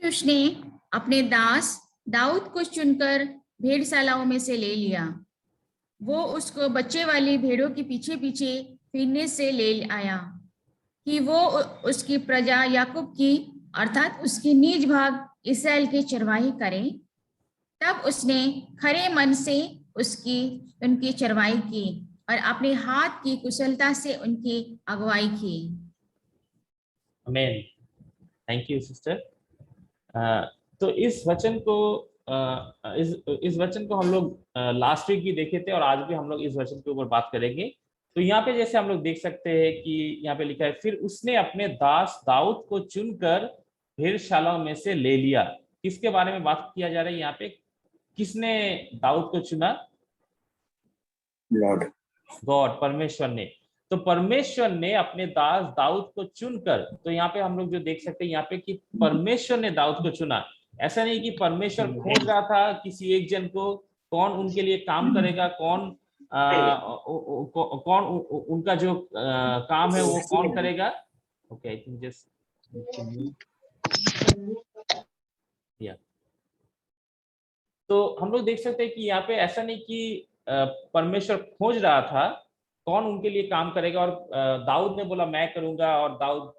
उसने अपने दास दाऊद को चुनकर भेड़शालाओं में से ले लिया। वो उसको बच्चे वाली भेड़ों के पीछे पीछे फिरने से ले आया कि वो उसकी प्रजा याकूब की अर्थात उसकी निज भाग इसराइल की चरवाही करे। तब उसने खरे मन से उसकी उनकी चरवाही की और अपने हाथ की कुशलता से उनकी अगुवाई की। आमीन। Thank you sister. तो इस वचन को इस वचन को हम लोग लास्ट वीक भी देखे थे और आज भी हम लोग इस वचन के ऊपर बात करेंगे। तो यहाँ पे जैसे हम लोग देख सकते हैं कि यहाँ पे लिखा है, फिर उसने अपने दास दाऊद को चुनकर भेड़शालाओं में से ले लिया। किसके बारे में बात किया जा रहा है यहाँ पे? किसने दाऊद को चुना? लॉर्ड, गॉड, परमेश्वर ने। तो परमेश्वर ने अपने दास दाऊद को चुनकर, तो यहाँ पे हम लोग जो देख सकते हैं यहाँ पे कि परमेश्वर ने दाऊद को चुना। ऐसा नहीं कि परमेश्वर खोज रहा था किसी एक जन को, कौन उनके लिए काम करेगा, कौन उनका जो काम है वो कौन करेगा। ओके, आई थिंक जस्ट या तो हम लोग देख सकते हैं कि यहाँ पे ऐसा नहीं कि परमेश्वर खोज रहा था कौन उनके लिए काम करेगा और दाऊद ने बोला मैं करूंगा और दाऊद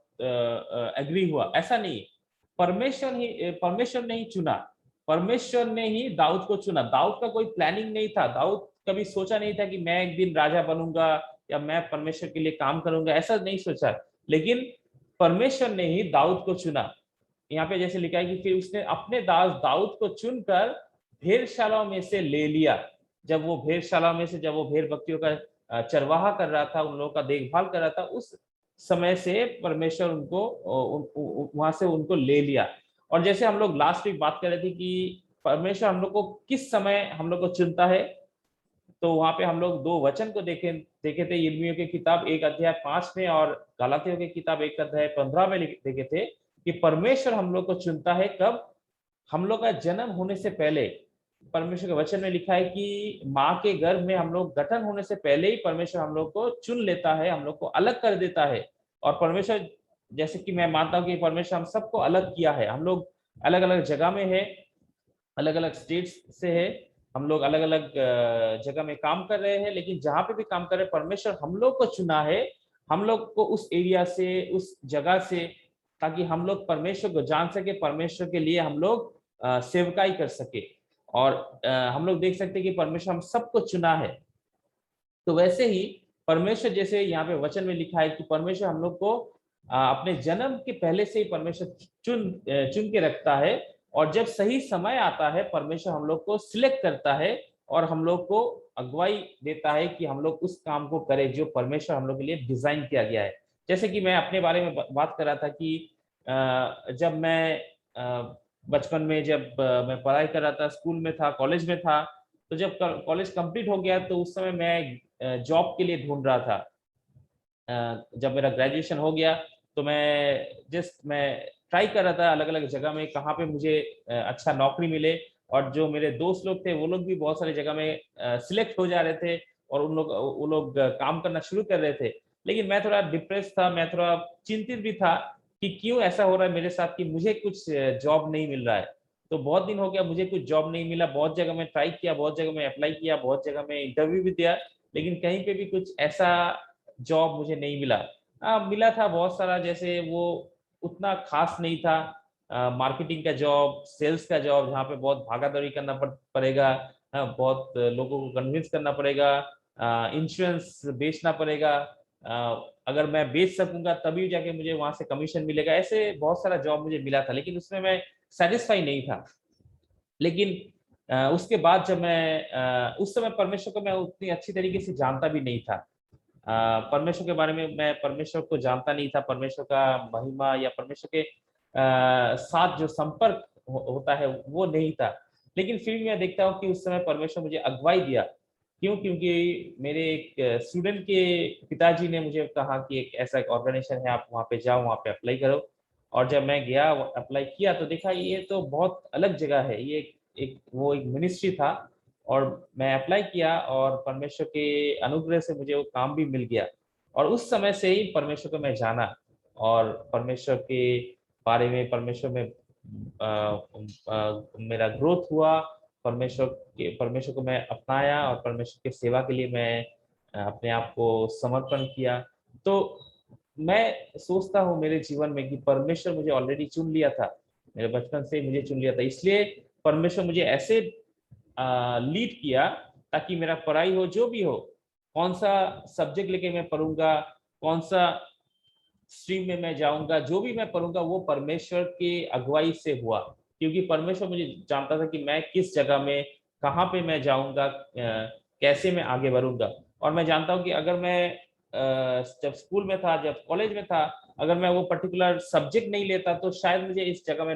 एग्री हुआ, ऐसा नहीं। परमेश्वर ने ही चुना, परमेश्वर ने ही दाऊद को चुना। दाऊद का कोई प्लानिंग नहीं था, दाऊद कभी सोचा नहीं था कि मैं एक दिन राजा बनूंगा या मैं परमेश्वर के लिए काम करूंगा, ऐसा नहीं सोचा। लेकिन परमेश्वर ने ही दाऊद को चुना। यहाँ पे जैसे लिखा है कि फिर उसने अपने दास दाऊद को चुनकर भेड़शालाओं में से ले लिया। जब वो भेड़ बकरियों का चरवाहा कर रहा था, उन लोगों का देखभाल कर रहा था, उस समय से परमेश्वर उनको वहां से उनको ले लिया। और जैसे हम लोग लास्ट वीक बात कर रहे थे कि परमेश्वर हम लोग को किस समय हम लोग को चुनता है, तो वहां पे हम लोग दो वचन को देखे थे, यिर्मयाह की किताब 1 अध्याय 5 में और गलातियों की किताब 1 अध्याय 15 में देखे थे कि परमेश्वर हम लोग को चुनता है कब? हम लोग का जन्म होने से पहले। परमेश्वर के वचन में लिखा है कि माँ के गर्भ में हम लोग गठन होने से पहले ही परमेश्वर हम लोग को चुन लेता है, हम लोग को अलग कर देता है। और परमेश्वर, जैसे कि मैं मानता हूँ कि परमेश्वर हम सबको अलग किया है। हम लोग अलग अलग जगह में है, अलग अलग स्टेट्स से है, हम लोग अलग अलग जगह में काम कर रहे हैं, लेकिन जहां पे भी काम कर रहे हैं परमेश्वर हम लोग को चुना है, हम लोग को उस एरिया से, उस जगह से, ताकि हम लोग परमेश्वर को जान सके, परमेश्वर के लिए हम लोग सेवकाई कर सके। और हम लोग देख सकते हैं कि परमेश्वर हम सबको चुना है। तो वैसे ही परमेश्वर, जैसे यहाँ पे वचन में लिखा है कि परमेश्वर हम लोग को अपने जन्म के पहले से ही परमेश्वर चुन के रखता है, और जब सही समय आता है परमेश्वर हम लोग को सिलेक्ट करता है और हम लोग को अगुवाई देता है कि हम लोग उस काम को करें जो परमेश्वर हम लोग के लिए डिजाइन किया गया है। जैसे कि मैं अपने बारे में बात कर रहा था कि जब मैं बचपन में, जब मैं पढ़ाई कर रहा था, स्कूल में था, कॉलेज में था, तो जब कॉलेज कंप्लीट हो गया तो उस समय मैं जॉब के लिए ढूंढ रहा था। जब मेरा ग्रेजुएशन हो गया तो मैं ट्राई कर रहा था अलग अलग जगह में, कहाँ पे मुझे अच्छा नौकरी मिले। और जो मेरे दोस्त लोग थे वो लोग भी बहुत सारी जगह में सिलेक्ट हो जा रहे थे और वो लोग काम करना शुरू कर रहे थे। लेकिन मैं थोड़ा डिप्रेस था, मैं थोड़ा चिंतित भी था कि क्यों ऐसा हो रहा है मेरे साथ कि मुझे कुछ जॉब नहीं मिल रहा है। तो बहुत दिन हो गया मुझे कुछ जॉब नहीं मिला, बहुत जगह में ट्राई किया, बहुत जगह में अप्लाई किया, बहुत जगह में इंटरव्यू भी दिया, लेकिन कहीं पे भी कुछ ऐसा जॉब मुझे नहीं मिला। मिला था बहुत सारा, जैसे वो उतना खास नहीं था। मार्केटिंग का जॉब, सेल्स का जॉब, जहाँ पे बहुत भागा दौड़ी करना पड़ेगा, बहुत लोगों को कन्विंस करना पड़ेगा, इंश्योरेंस बेचना पड़ेगा, अगर मैं बेच सकूंगा तभी जाके मुझे वहां से कमीशन मिलेगा। ऐसे बहुत सारा जॉब मुझे मिला था, लेकिन उसमें मैं सेटिस्फाई नहीं था। लेकिन उसके बाद जब मैं उस समय परमेश्वर को मैं उतनी अच्छी तरीके से जानता भी नहीं था। परमेश्वर के बारे में मैं परमेश्वर को जानता नहीं था, परमेश्वर का महिमा या परमेश्वर के साथ जो संपर्क होता है वो नहीं था। लेकिन फिर भी मैं देखता हूँ कि उस समय परमेश्वर मुझे अगुवाई दिया। क्यों? क्योंकि मेरे एक स्टूडेंट के पिताजी ने मुझे कहा कि एक ऐसा एक ऑर्गेनाइजेशन है, आप वहाँ पे जाओ, वहाँ पे अप्लाई करो। और जब मैं गया, अप्लाई किया, तो देखा ये तो बहुत अलग जगह है, ये वो एक मिनिस्ट्री था। और मैं अप्लाई किया और परमेश्वर के अनुग्रह से मुझे वो काम भी मिल गया। और उस समय से ही परमेश्वर को मैं जाना और परमेश्वर के बारे में, परमेश्वर में मेरा ग्रोथ हुआ, परमेश्वर को मैं अपनाया और परमेश्वर की सेवा के लिए मैं अपने आप को समर्पण किया। तो मैं सोचता हूँ मेरे जीवन में कि परमेश्वर मुझे ऑलरेडी चुन लिया था, मेरे बचपन से मुझे चुन लिया था, इसलिए परमेश्वर मुझे ऐसे लीड किया ताकि मेरा पढ़ाई हो, जो भी हो, कौन सा सब्जेक्ट लेके मैं पढ़ूंगा, कौन सा स्ट्रीम में मैं जाऊंगा, जो भी मैं पढ़ूंगा वो परमेश्वर की अगुवाई से हुआ, क्योंकि परमेश्वर मुझे जानता था कि मैं किस जगह में, कहाँ पे मैं जाऊंगा, कैसे मैं आगे बढ़ूंगा। और मैं जानता हूँ कि अगर मैं जब स्कूल में था, जब कॉलेज में था, अगर मैं वो पर्टिकुलर सब्जेक्ट नहीं लेता तो शायद मुझे इस जगह में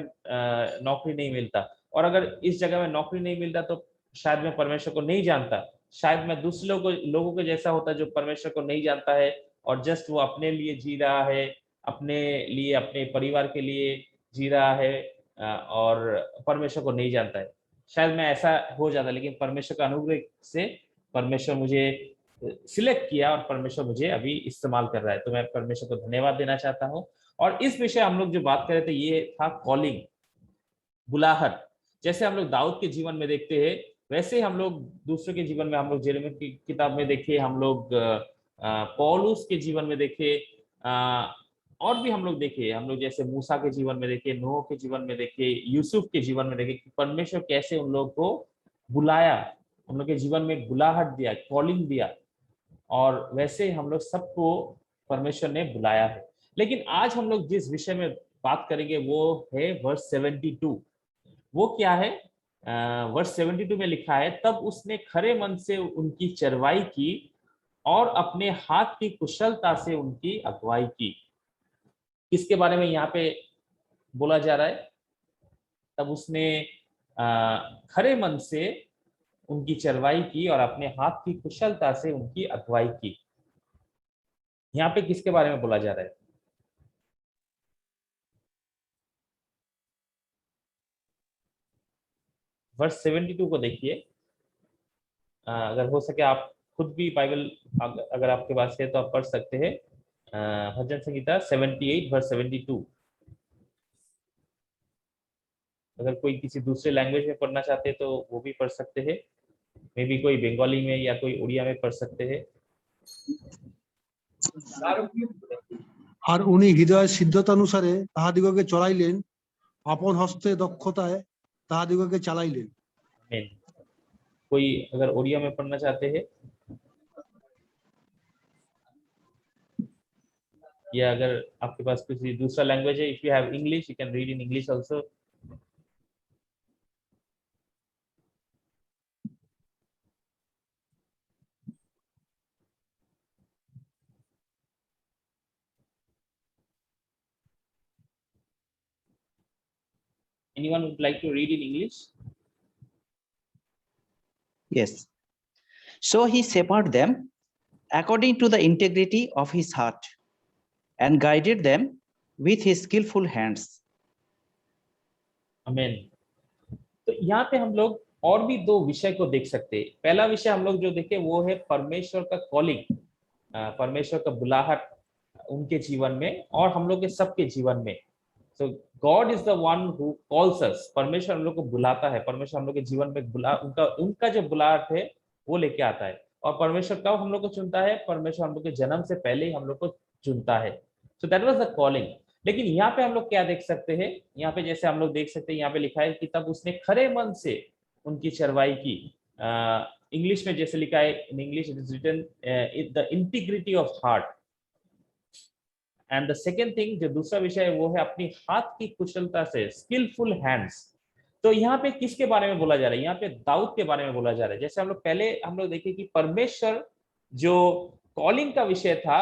नौकरी नहीं मिलता, और अगर इस जगह में नौकरी नहीं मिलता तो शायद मैं परमेश्वर को नहीं जानता, शायद मैं दूसरे लोगों को जैसा होता जो परमेश्वर को नहीं जानता है और जस्ट वो अपने लिए जी रहा है, अपने लिए, अपने परिवार के लिए जी रहा है, और परमेश्वर को नहीं जानता है। शायद मैं ऐसा हो जाता, लेकिन परमेश्वर का अनुग्रह से परमेश्वर मुझे सिलेक्ट किया और परमेश्वर मुझे अभी इस्तेमाल कर रहा है, तो मैं परमेश्वर को धन्यवाद देना चाहता हूँ। और इस विषय हम लोग जो बात कर रहे थे ये था कॉलिंग, बुलाहट। जैसे हम लोग दाऊद के जीवन में देखते हैं, वैसे हम लोग दूसरों के जीवन में, हम लोग जेरेमिया की किताब में देखे, हम लोग पौलुस के जीवन में देखे, और भी हम लोग देखे, हम लोग जैसे मूसा के जीवन में देखे, नूह के जीवन में देखे, यूसुफ के जीवन में देखे कि परमेश्वर कैसे उन लोग को बुलाया, उन लोग के जीवन में बुलाहट दिया, कॉलिंग दिया, और वैसे हम लोग सबको परमेश्वर ने बुलाया है। लेकिन आज हम लोग जिस विषय में बात करेंगे वो है वर्स 72। वो क्या है? वर्स 72 में लिखा है, तब उसने खरे मन से उनकी चरवाई की और अपने हाथ की कुशलता से उनकी अगुवाई की। किसके बारे में यहाँ पे बोला जा रहा है? तब उसने खरे मन से उनकी चरवाई की और अपने हाथ की कुशलता से उनकी अगुवाई की। यहाँ पे किसके बारे में बोला जा रहा है? वर्स 72 को देखिए। अगर हो सके आप खुद भी बाइबल अगर आपके पास है तो आप पढ़ सकते हैं। भजन संहिता 78 वर्स 72। अगर कोई किसी दूसरे लैंग्वेज में पढ़ना चाहते हैं तो वो भी पढ़ सकते हैं, मे बी कोई बंगाली में या कोई उड़िया में पढ़ सकते हैं। আর উনি হৃদয়ের সিদ্ধতানুসারে তাহাদিগকে চড়াইলেন, আপন হস্তে দক্ষতায় তাহাদিগকে চালাইলেন। कोई अगर उड़िया में पढ़ना चाहते हैं, या अगर आपके पास किसी दूसरा लैंग्वेज है, if you have English you can read in English also. Anyone would like to read in English? Yes. So he shepherded them according to the integrity of his heart and guided them with his skillful hands. Amen. तो यहाँ पे हम लोग और भी दो विषय को देख सकते हैं। पहला विषय हम लोग जो देखे वो है परमेश्वर का कॉलिंग, परमेश्वर का बुलाहट उनके जीवन में और हम लोग के सबके जीवन में। So God is the one who calls us. परमेश्वर हम लोग को बुलाता है, परमेश्वर हम लोग के जीवन में उनका जो बुलाहट है वो लेके आता है। और परमेश्वर कब हम लोग को चुनता है? परमेश्वर हम लोग के जन्म से पहले ही हम लोग को चुनता है। So that was the calling. लेकिन यहाँ पे हम लोग क्या देख सकते हैं? यहाँ पे जैसे हम लोग देख सकते हैं, यहाँ पे लिखा है कि तब उसने खरे मन से उनकी चरवाई की। इंग्लिश में जैसे लिखा है, in English it is written the integrity of heart. And the second thing, जो दूसरा विषय है वो है अपनी हाथ की कुशलता से, स्किलफुल हैंड्स। तो यहाँ पे किसके बारे में बोला जा रहा है? यहाँ पे दाऊद के बारे में बोला जा रहा है। जैसे हम लोग देखे कि परमेश्वर जो कॉलिंग का विषय था,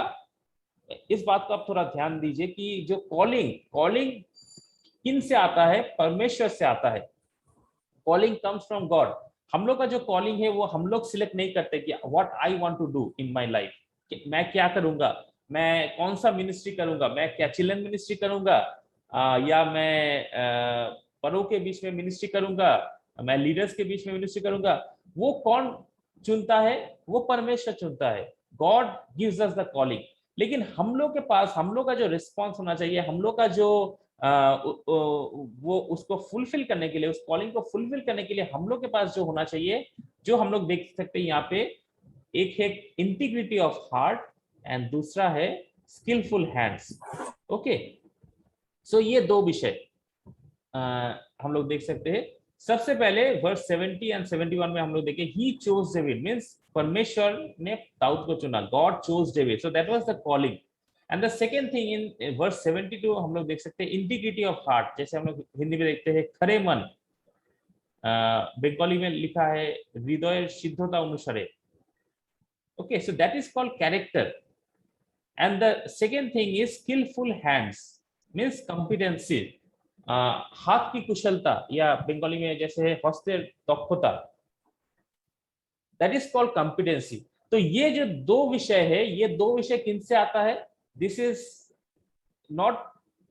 इस बात को आप थोड़ा ध्यान दीजिए कि जो कॉलिंग किन से आता है? परमेश्वर से आता है। Calling comes from God. हम लोग का जो कॉलिंग है वो हम लोग सिलेक्ट नहीं करते कि what I want to do in my life, मैं क्या करूंगा, मैं कौन सा मिनिस्ट्री करूंगा, मैं क्या चिल्ड्रन मिनिस्ट्री करूंगा, या मैं बड़ों के बीच में मिनिस्ट्री करूंगा, मैं लीडर्स के बीच में मिनिस्ट्री करूंगा। वो कौन चुनता है? वो परमेश्वर चुनता है। God gives us the calling. लेकिन हम लोग के पास, हम लोग का जो रिस्पॉन्स होना चाहिए, हम लोग का जो वो उसको फुलफिल करने के लिए, उस कॉलिंग को फुलफिल करने के लिए हम लोग के पास जो होना चाहिए, जो हम लोग देख सकते हैं यहाँ पे, एक है इंटीग्रिटी ऑफ हार्ट एंड दूसरा है स्किलफुल हैंड्स। ओके, सो ये दो विषय हम लोग देख सकते हैं। सबसे पहले वर्स 70 एंड 71 में हम लोग देखें, ही चोज डेविड, मींस परमेश्वर ने दाऊद को चुना, God chose David, so that was the calling. And the second thing in verse 72 हम लोग देख सकते हैं इंटीग्रिटी ऑफ हार्ट, जैसे हम लोग हिंदी में देखते हैं खरे मन, बंगाली में लिखा है हृदय सिद्धता अनुसारे। Okay, so that is called character. And the second thing is skillful hands, means competency, हाथ की कुशलता, या बंगाली में जैसे है हस्तेर दक्षता, दैट इज कॉल्ड कॉम्पिटेंसी। तो ये जो दो विषय है, ये दो विषय किन से आता है? This is not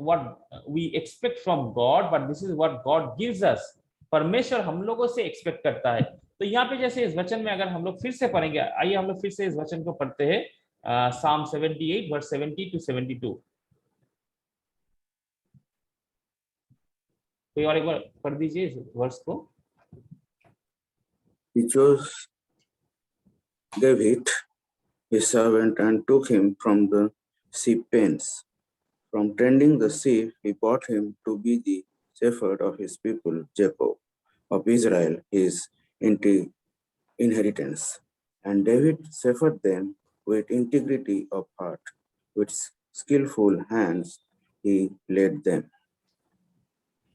what we expect from God, but this is what God gives us. परमेश्वर हम लोगों से एक्सपेक्ट करता है। तो यहाँ पे जैसे इस वचन में अगर हम लोग फिर से पढ़ेंगे, आइए हम लोग फिर से इस वचन को पढ़ते हैं, Psalm 78 verse 70 to 72। कोई और एक बार पढ़ दीजिए इस वर्स को। He chose David, his servant, and took him from the sheep pens. From tending the sheep, he brought him to be the shepherd of his people, Jacob, of Israel, his inheritance. And David shepherded them with integrity of heart, with skillful hands he led them.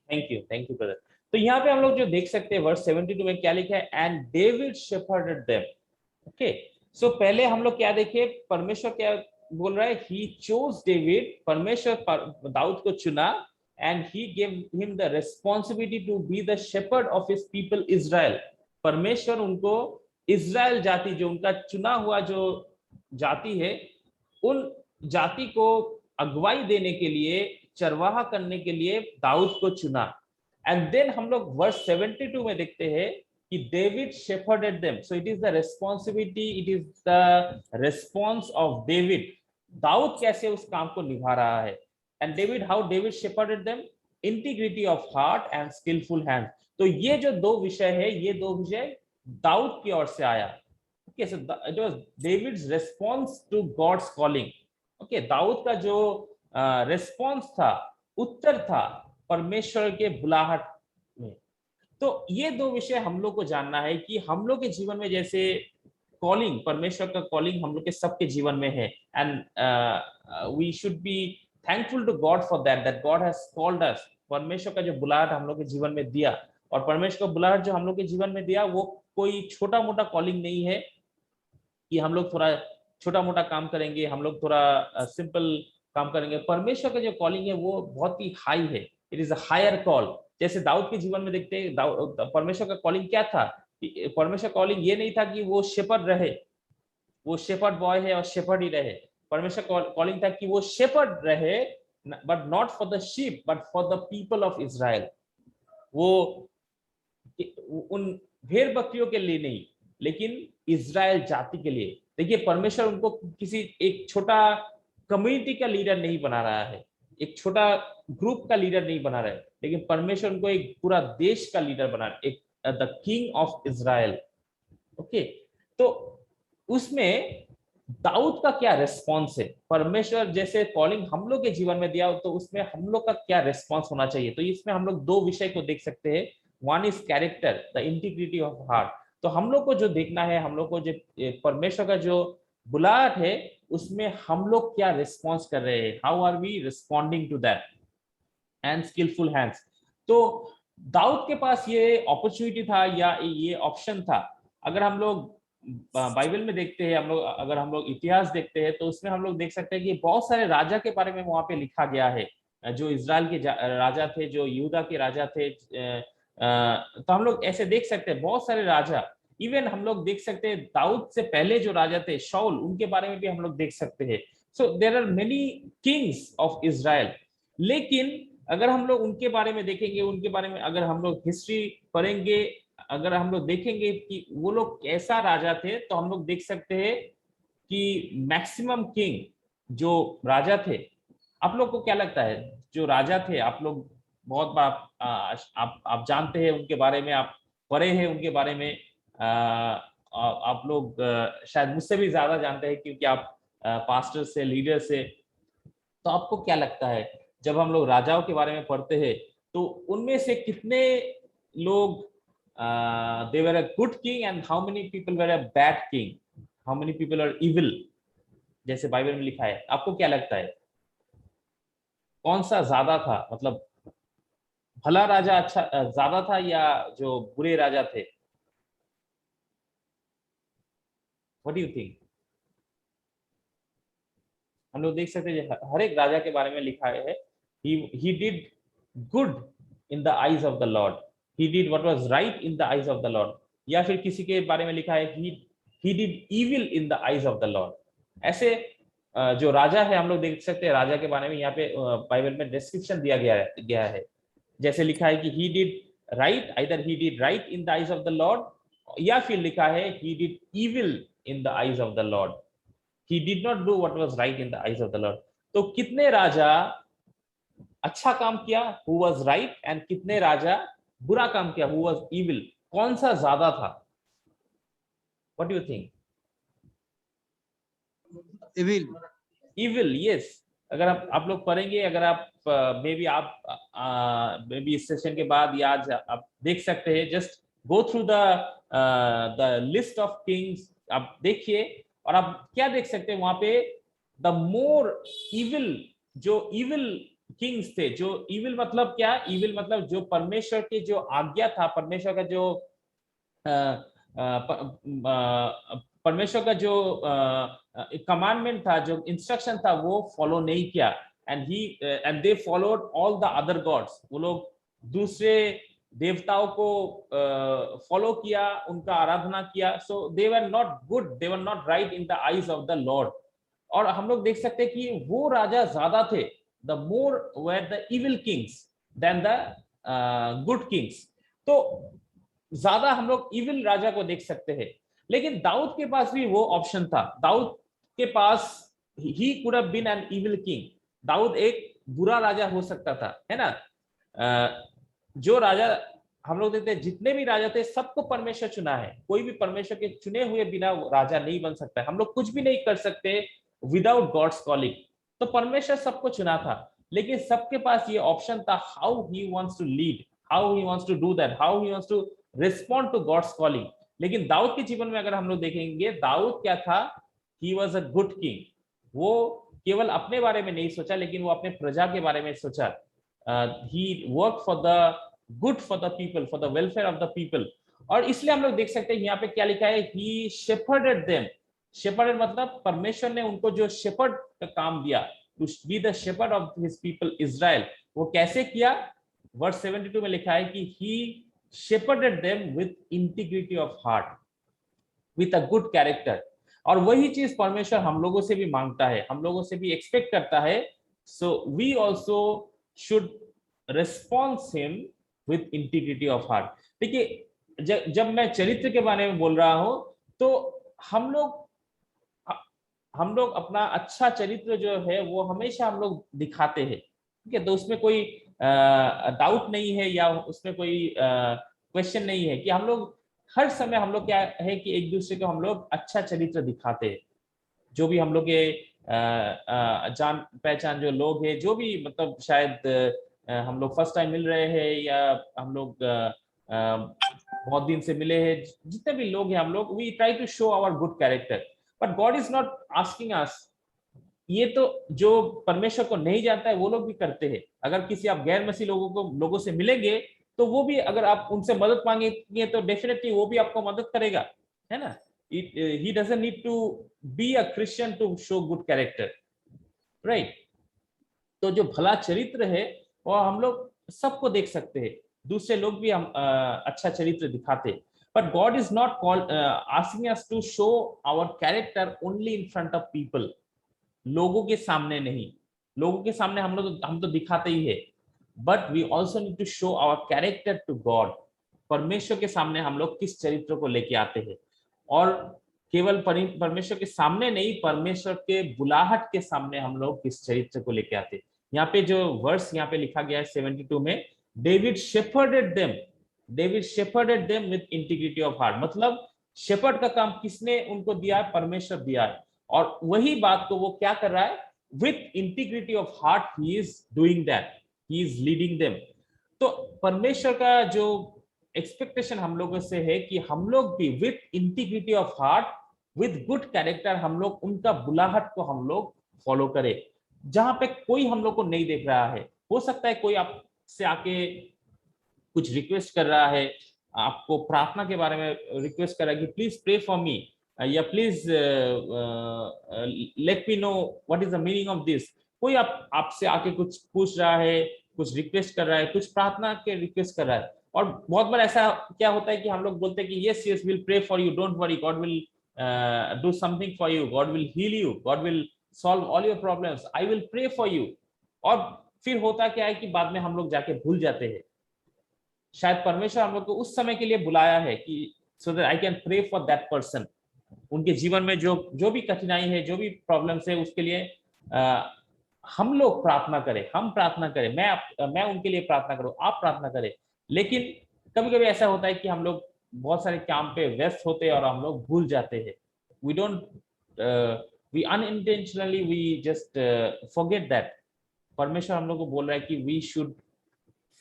Thank you brother. तो यहाँ पे हम लोग जो देख सकते हैं verse 72 में क्या लिखा है, and David shepherded them. Okay, सो पहले हम लोग क्या देखे, परमेश्वर क्या बोल रहा है, ही चोज डेविड, परमेश्वर दाऊद को चुना, and he give him the responsibility to be the shepherd of his people Israel. परमेश्वर उनको इजराइल जाति, जो उनका चुना हुआ जो जाति है, उन जाति को अगुवाई देने के लिए, चरवाहा करने के लिए दाऊद को चुना। एंड देन हम लोग वर्स 72 में देखते हैं कि David shepherded them, so it is the responsibility, it is the response of David. Dawood कैसे उस काम को निभा रहा है। And David, how David shepherded them, integrity of heart and skillful hand. तो ये जो दो विषय है, ये दो विषय दाऊद की ओर से आया। Okay, so it was David's response to God's calling. Okay, Daud का जो रिस्पॉन्स था, उत्तर था परमेश्वर के बुलाहट में। तो ये दो विषय हम लोग को जानना है कि हम लोग के जीवन में जैसे कॉलिंग, परमेश्वर का कॉलिंग हम लोग के सबके जीवन में है, and we should be thankful to God for that God has called us. परमेश्वर का जो बुलाहट हम लोग के जीवन में दिया, और परमेश्वर का बुलाहट जो हम लोग के जीवन में दिया, वो कोई छोटा मोटा कॉलिंग नहीं है कि हम लोग थोड़ा छोटा मोटा काम करेंगे, हम लोग थोड़ा सिंपल काम करेंगे। परमेश्वर का जो कॉलिंग है वो बहुत ही हाई है, it is a higher call. जैसे दाऊद के जीवन में देखते हैं, परमेश्वर का कॉलिंग क्या था? परमेश्वर कॉलिंग ये नहीं था कि वो शेपर्ड रहे, वो शेपर्ड बॉय है और शेपर्ड ही रहे। परमेश्वर कॉलिंग था कि वो शेपर्ड रहे, but not for the sheep but for the people of Israel. वो उन भेड़ बकरियों के लिए नहीं, लेकिन इजराइल जाति के लिए। देखिए, परमेश्वर उनको किसी एक छोटा कम्युनिटी का लीडर नहीं बना रहा है, एक छोटा ग्रुप का लीडर नहीं बना रहा है, लेकिन परमेश्वर उनको एक पूरा देश का लीडर बना रहा है, एक the king of Israel. Okay, तो उसमें दाऊद का क्या रिस्पॉन्स है? परमेश्वर जैसे कॉलिंग हम लोग के जीवन में दिया, तो उसमें हम लोग का क्या रिस्पॉन्स होना चाहिए? तो इसमें हम लोग दो विषय को देख सकते हैं। One is character, the integrity of heart. तो हम लोग को जो देखना है, हम लोग को जो परमेश्वर का जो बुलाहट है, उसमें हम लोग क्या रिस्पॉन्स कर रहे हैं, how are we responding to that. And skillful hands, तो दाऊद के पास ये अपॉर्चुनिटी था या ये ऑप्शन था। अगर हम लोग बाइबल में देखते हैं, हम लोग अगर हम लोग इतिहास देखते हैं, तो उसमें हम लोग देख सकते हैं कि बहुत सारे राजा के बारे में वहां पे लिखा गया है, जो इजराइल के राजा थे, जो यहूदा के राजा थे। तो हम लोग ऐसे देख सकते हैं बहुत सारे राजा। इवन हम लोग देख सकते हैं दाऊद से पहले जो राजा थे शाऊल, उनके बारे में भी हम लोग देख सकते हैं। So there are many kings of Israel. लेकिन अगर हम लोग उनके बारे में देखेंगे, उनके बारे में अगर हम लोग हिस्ट्री पढ़ेंगे, अगर हम लोग देखेंगे कि वो लोग कैसा राजा थे, तो हम लोग देख सकते हैं कि मैक्सिमम किंग जो राजा थे, आप लोग को क्या लगता है जो राजा थे, आप लोग बहुत बार आप जानते हैं उनके बारे में, आप पढ़े हैं उनके बारे में, आप लोग शायद मुझसे भी ज्यादा जानते हैं क्योंकि आप पास्टर से, लीडर से। तो आपको क्या लगता है जब हम लोग राजाओं के बारे में पढ़ते हैं तो उनमें से कितने लोग they were a good king and how many people were a bad king, how many people are evil, जैसे बाइबल में लिखा है? आपको क्या लगता है कौन सा ज्यादा था, मतलब भला राजा अच्छा ज्यादा था या जो बुरे राजा थे? What do you think? हम लोग देख सकते हैं हर एक राजा के बारे में लिखा है he did good in the eyes of the Lord, he did what was right in the eyes of the Lord, या फिर किसी के बारे में लिखा है he did evil in the eyes of the Lord। ऐसे जो राजा है हम लोग देख सकते हैं राजा के बारे में यहाँ पे बाइबल में डिस्क्रिप्शन दिया गया है। जैसे लिखा है कि he did right, either he did right in the eyes of the Lord, या फिर लिखा है he did evil in the eyes of the Lord, he did not do what was right in the eyes of the Lord। तो कितने राजा अच्छा काम किया who was right and कितने राजा बुरा काम किया who was evil, कौन सा ज्यादा था? What do you think? Evil, yes। अगर आप लोग पढ़ेंगे, अगर आप मे बी इस सेशन के बाद या आज आप देख सकते हैं, just go through the list of Kings, आप देखिए और आप क्या देख सकते हैं वहां पे, द मोर इविल, जो इविल किंग्स थे, जो इविल मतलब क्या, इविल मतलब जो परमेश्वर की जो आज्ञा था, परमेश्वर का जो परमेश्वर का जो कमांडमेंट था, जो इंस्ट्रक्शन था, वो फॉलो नहीं किया। And they followed all the other gods, वो लोग दूसरे देवताओं को फॉलो किया, उनका आराधना किया। So they were not good, they were not right in the eyes of the Lord. और हम लोग देख सकते हैं कि वो राजा ज्यादा थे, the more were the evil kings than the good kings. तो ज्यादा हम लोग इविल राजा को देख सकते हैं। लेकिन दाऊद के पास भी वो ऑप्शन था, दाऊद के पास ही could have been an evil king, Dawood एक बुरा राजा हो सकता था, है ना। जो राजा हम लोग देखते हैं, जितने भी राजा थे सबको परमेश्वर चुना है, कोई भी परमेश्वर के चुने हुए बिना राजा नहीं बन सकता है। हम लोग कुछ भी नहीं कर सकते विदाउट गॉड्स कॉलिंग। तो परमेश्वर सबको चुना था, लेकिन सबके पास ये ऑप्शन था, how he wants to lead, how he wants to do that, how he wants to respond to God's calling. लेकिन दाऊद के जीवन में अगर हम लोग देखेंगे, दाऊद क्या था, he was a good king. वो केवल अपने बारे में नहीं सोचा, लेकिन वो अपने प्रजा के बारे में सोचा। He work for the good for the people, for the welfare of the people. और इसलिए हम लोग देख सकते हैं यहाँ पे क्या लिखा है, ही शेपर्डेड देम। शेपर्डेड मतलब परमेश्वर ने उनको जो शेपर्ड का काम दिया, to be the shepherd of his people Israel. वो कैसे किया? वर्स 72 में लिखा है कि ही shepherded them with integrity of heart, with a good character। और वही चीज परमेश्वर हम लोगों से भी मांगता है, हम लोगों से भी एक्सपेक्ट करता है। so we also should respond him with integrity of heart। देखिए, जब मैं चरित्र के बारे में बोल रहा हूं, तो हम लोग अपना अच्छा चरित्र जो है वो हमेशा हम लोग दिखाते हैं, ठीक है। तो उसमें कोई डाउट नहीं है या उसमें कोई क्वेश्चन नहीं है कि हम लोग हर समय हम लोग क्या है कि एक दूसरे को हम लोग अच्छा चरित्र दिखाते हैं। जो भी हम लोग के जान पहचान जो लोग हैं, जो भी मतलब शायद हम लोग फर्स्ट टाइम मिल रहे हैं या हम लोग बहुत दिन से मिले हैं, जितने भी लोग हैं हम लोग, we try to show our good character. But God is not asking us, ये तो जो परमेश्वर को नहीं जानता है वो लोग भी करते हैं। अगर किसी आप गैर मसीह लोगों से मिलेंगे, तो वो भी अगर आप उनसे मदद मांगेंगे तो डेफिनेटली वो भी आपको मदद करेगा, है ना। he doesn't need to be a Christian to show good character, right? तो जो भला चरित्र है वो हम लोग सबको देख सकते हैं, दूसरे लोग भी हम अच्छा चरित्र दिखाते हैं। But God is not asking us to show our character only in front of people, लोगों के सामने नहीं। लोगों के सामने हम तो दिखाते ही है, but we also need to show our character to God. परमेश्वर के सामने हम लोग किस चरित्र को लेके आते हैं, और केवल परमेश्वर के सामने नहीं, परमेश्वर के बुलाहट के सामने हम लोग किस चरित्र को लेके आते हैं। यहाँ पे जो वर्स यहाँ पे लिखा गया है 72 में, David shepherded them with integrity of heart, मतलब शेफर्ड का काम किसने उनको दिया है? परमेश्वर दिया है। और वही बात को वो क्या कर रहा है? With integrity of heart he is doing that, he is leading them. तो परमेश्वर का जो एक्सपेक्टेशन हम लोगों से है कि हम लोग भी with integrity of heart, with good character, हम लोग उनका बुलाहट को हम लोग फॉलो करें। जहां पे कोई हम लोग को नहीं देख रहा है, हो सकता है कोई आपसे आके कुछ रिक्वेस्ट कर रहा है, आपको प्रार्थना के बारे में रिक्वेस्ट कर रहा है कि प्लीज प्रे फॉर मी, या please let me know what is the meaning of this. कोई आपसे आके कुछ पूछ रहा है, कुछ रिक्वेस्ट कर रहा है, कुछ प्रार्थना के रिक्वेस्ट कर रहा है। और बहुत बार ऐसा क्या होता है कि हम लोग बोलते हैं कि yes yes will pray for you, don't worry, God will do something for you, God will heal you, God will solve all your problems, I will pray for you. और फिर होता क्या है कि बाद में हम लोग जाके भूल जाते हैं। शायद परमेश्वर हम लोग को उस समय के लिए बुलाया है कि so that I can pray for that person. उनके जीवन में जो भी कठिनाई है, जो भी प्रॉब्लम्स है, उसके लिए हम लोग प्रार्थना करें, हम प्रार्थना करें, मैं उनके लिए प्रार्थना करूं, आप प्रार्थना करें। लेकिन कभी कभी ऐसा होता है कि हम लोग बहुत सारे काम पे व्यस्त होते हैं और हम लोग भूल जाते हैं। We don't we unintentionally we just forget that परमेश्वर हम लोग को बोल रहा है कि we should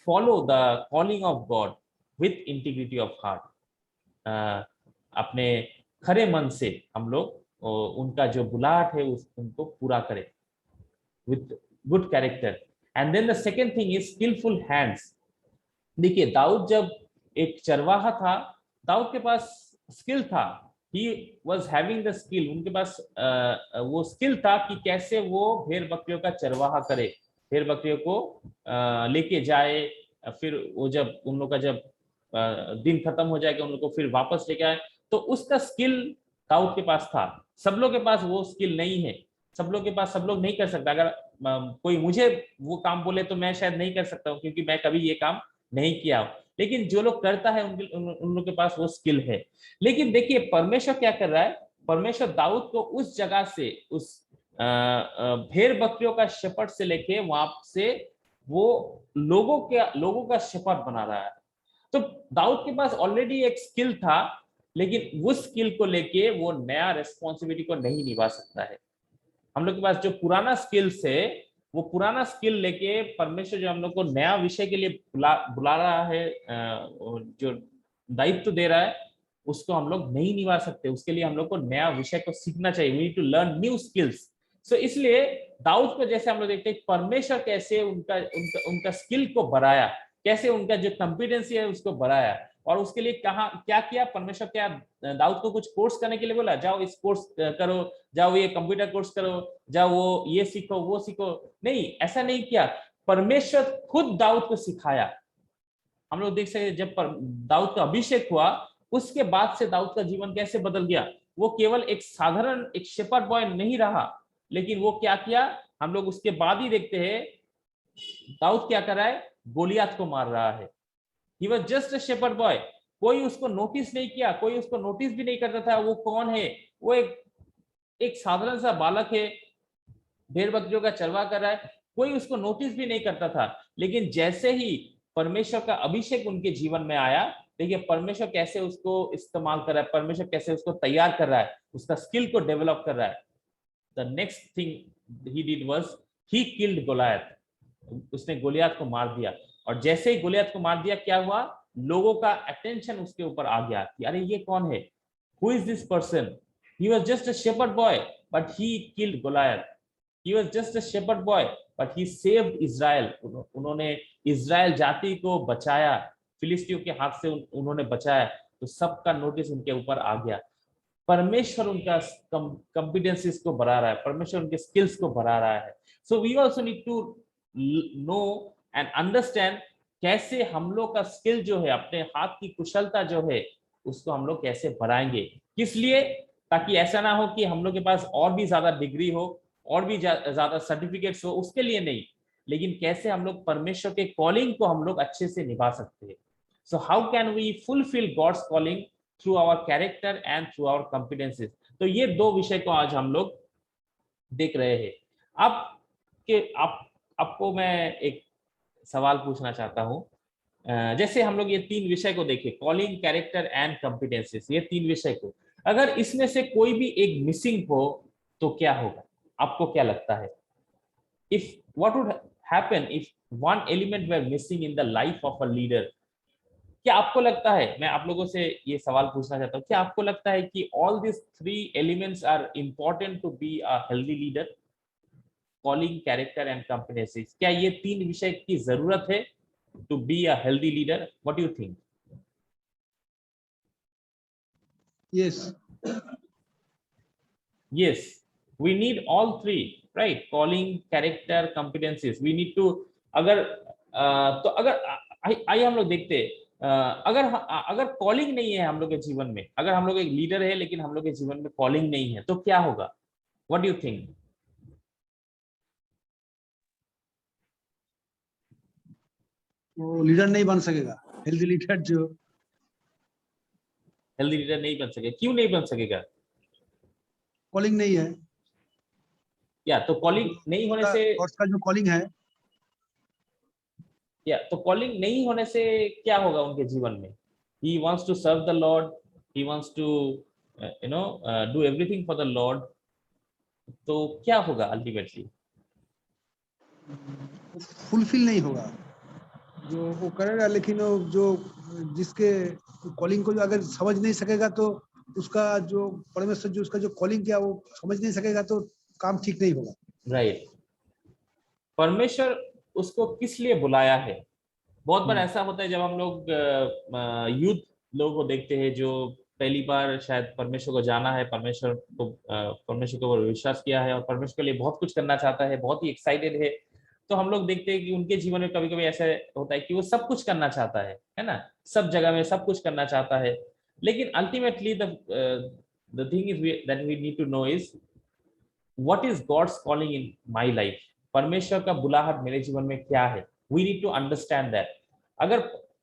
follow the calling of God with integrity of heart। अपने खरे मन से हम लोग उनका जो बुलाहट है उनको पूरा करें with good character। and then the second thing is skillful hands। देखिए दाऊद जब एक चरवाहा था, दाऊद के पास स्किल था, he was having the skill, उनके पास वो स्किल था कि कैसे वो भेड़ बकरियों का चरवाहा करे, भेड़ बकरियों को लेके जाए, फिर वो जब उन लोग का जब दिन खत्म हो जाएगा उन लोग को फिर वापस लेके आए। तो उसका स्किल दाऊद के पास था। सब लोग के पास वो स्किल नहीं है, सब लोग के पास, सब लोग नहीं कर सकता। अगर कोई मुझे वो काम बोले तो मैं शायद नहीं कर सकता हूँ, क्योंकि मैं कभी ये काम नहीं किया। लेकिन जो लोग करता है उन लोग के पास वो स्किल है। लेकिन देखिए परमेश्वर क्या कर रहा है, परमेश्वर दाऊद को उस जगह से, उस भेड़ बकरियों का शेपर्ड से लेके वहां से वो लोगों का शेपर्ड बना रहा है। तो दाऊद के पास ऑलरेडी एक स्किल था, लेकिन उस स्किल को लेके वो नया रेस्पॉन्सिबिलिटी को नहीं निभा सकता है। हम लोग के पास जो पुराना स्किल्स है, वो पुराना स्किल लेके परमेश्वर जो हम लोग को नया विषय के लिए बुला रहा है, जो दायित्व दे रहा है, उसको हम लोग नहीं निभा सकते। उसके लिए हम लोग को नया विषय को सीखना चाहिए। We need to learn new skills. So इसलिए दाऊद को जैसे हम लोग देखते हैं परमेश्वर कैसे उनका स्किल को बढ़ाया, कैसे उनका जो कॉम्पिटेंसी है उसको बढ़ाया। और उसके लिए क्या किया परमेश्वर? क्या दाऊद को कुछ कोर्स करने के लिए बोला, जाओ इस कोर्स करो, जाओ ये कंप्यूटर कोर्स करो, जाओ वो ये सीखो, वो सीखो? नहीं, ऐसा नहीं किया। परमेश्वर खुद दाऊद को सिखाया। हम लोग देख सकते हैं जब दाऊद का अभिषेक हुआ, उसके बाद से दाऊद का जीवन कैसे बदल गया। वो केवल एक साधारण एक शेपर्ड बॉय नहीं रहा, लेकिन वो क्या किया हम लोग उसके बाद ही देखते हैं। दाऊद क्या कर रहा है? गोलियत को मार रहा है। He was just a shepherd boy। कोई उसको नोटिस नहीं किया, कोई उसको नोटिस भी नहीं करता था वो कौन है। वो एक साधारण सा बालक है, भेड़ बकरियों का चरवाह कर रहा है, कोई उसको नोटिस भी नहीं करता था। लेकिन जैसे ही परमेश्वर का अभिषेक उनके जीवन में आया, देखिए परमेश्वर कैसे उसको इस्तेमाल कर रहा है, परमेश्वर कैसे उसको तैयार कर रहा है, उसका स्किल को डेवलप कर रहा है। The next thing he did was he killed Goliath. उसने गोलियत को मार दिया। और जैसे ही गोलियत को मार दिया, क्या हुआ? लोगों का अटेंशन उसके ऊपर आ गया कि अरे ये कौन है? Who is this person? He was just a shepherd boy but he killed Goliath. He was just a shepherd boy but he saved Israel. उन्होंने इजराइल जाति को बचाया, फिलिस्तियों के हाथ से उन्होंने बचाया। तो सबका नोटिस उनके ऊपर आ गया। परमेश्वर उनका कॉम्पिटेंसीज को बढ़ा रहा है, परमेश्वर उनके स्किल्स को बढ़ा रहा है। So we also need to know and understand कैसे हम लोग का स्किल जो है, अपने हाथ की कुशलता जो है, उसको हम लोग कैसे बढ़ाएंगे। किस लिए? ताकि ऐसा ना हो कि हम लोग के पास और भी ज्यादा डिग्री हो, और भी ज्यादा सर्टिफिकेट्स हो, उसके लिए नहीं, लेकिन कैसे हम लोग परमेश्वर के कॉलिंग को हम लोग अच्छे से निभा सकते हैं। So how can we fulfil God's calling through our character and through our competencies. तो ये दो विषय को आज हम लोग देख रहे हैं। आप आपको मैं एक सवाल पूछना चाहता हूँ। जैसे हम लोग ये 3 विषय को देखें, कॉलिंग, कैरेक्टर एंड कॉम्पिटेंसीज, ये 3 विषय को, अगर इसमें से कोई भी एक मिसिंग हो तो क्या होगा? आपको क्या लगता है? If what would happen if one element were missing in the life of a leader? क्या आपको लगता है, मैं आप लोगों से ये सवाल पूछना चाहता हूँ, क्या आपको लगता है कि all these 3 elements are important to be a healthy leader? Calling, character and competencies, क्या ये 3 विषय की जरूरत है to be a healthy leader? What do you think? Yes. Yes, we need all 3, right? Calling, character, competencies, we need to, अगर तो अगर आइए हम लोग देखते हैं, अगर कॉलिंग नहीं है हम लोग के जीवन में, अगर हम लोग एक लीडर है लेकिन हम लोग के जीवन में कॉलिंग नहीं है, तो क्या होगा? What do you think? वो लीडर नहीं बन सकेगा, हेल्दी लीडर जो हेल्दी लीडर नहीं बन सके, क्यों नहीं बन सकेगा? कॉलिंग नहीं है। या तो कॉलिंग नहीं होने से, गॉड्स का जो कॉलिंग है, या तो कॉलिंग नहीं होने से क्या होगा उनके जीवन में? He wants to serve the Lord, he wants to do everything for the Lord, तो क्या होगा अल्टीमेटली? फुलफिल नहीं होगा जो वो करेगा, लेकिन वो जो जिसके कॉलिंग को जो अगर समझ नहीं सकेगा तो उसका जो परमेश्वर जो उसका जो कॉलिंग किया वो समझ नहीं सकेगा तो काम ठीक नहीं होगा। राइट। परमेश्वर उसको किस लिए बुलाया है? बहुत बार ऐसा होता है जब हम लोग यूथ लोगों को देखते हैं जो पहली बार शायद परमेश्वर को जाना है, परमेश्वर के ऊपर विश्वास किया है और परमेश्वर के लिए बहुत कुछ करना चाहता है, बहुत ही एक्साइटेड है, तो हम लोग देखते हैं कि उनके जीवन में कभी कभी ऐसा होता है कि वो सब कुछ करना चाहता है ना, सब जगह में सब कुछ करना चाहता है, लेकिन ultimately the thing is that we need to know is what is God's calling in my life. परमेश्वर का बुलाहट मेरे जीवन में क्या है? We need to understand that. अगर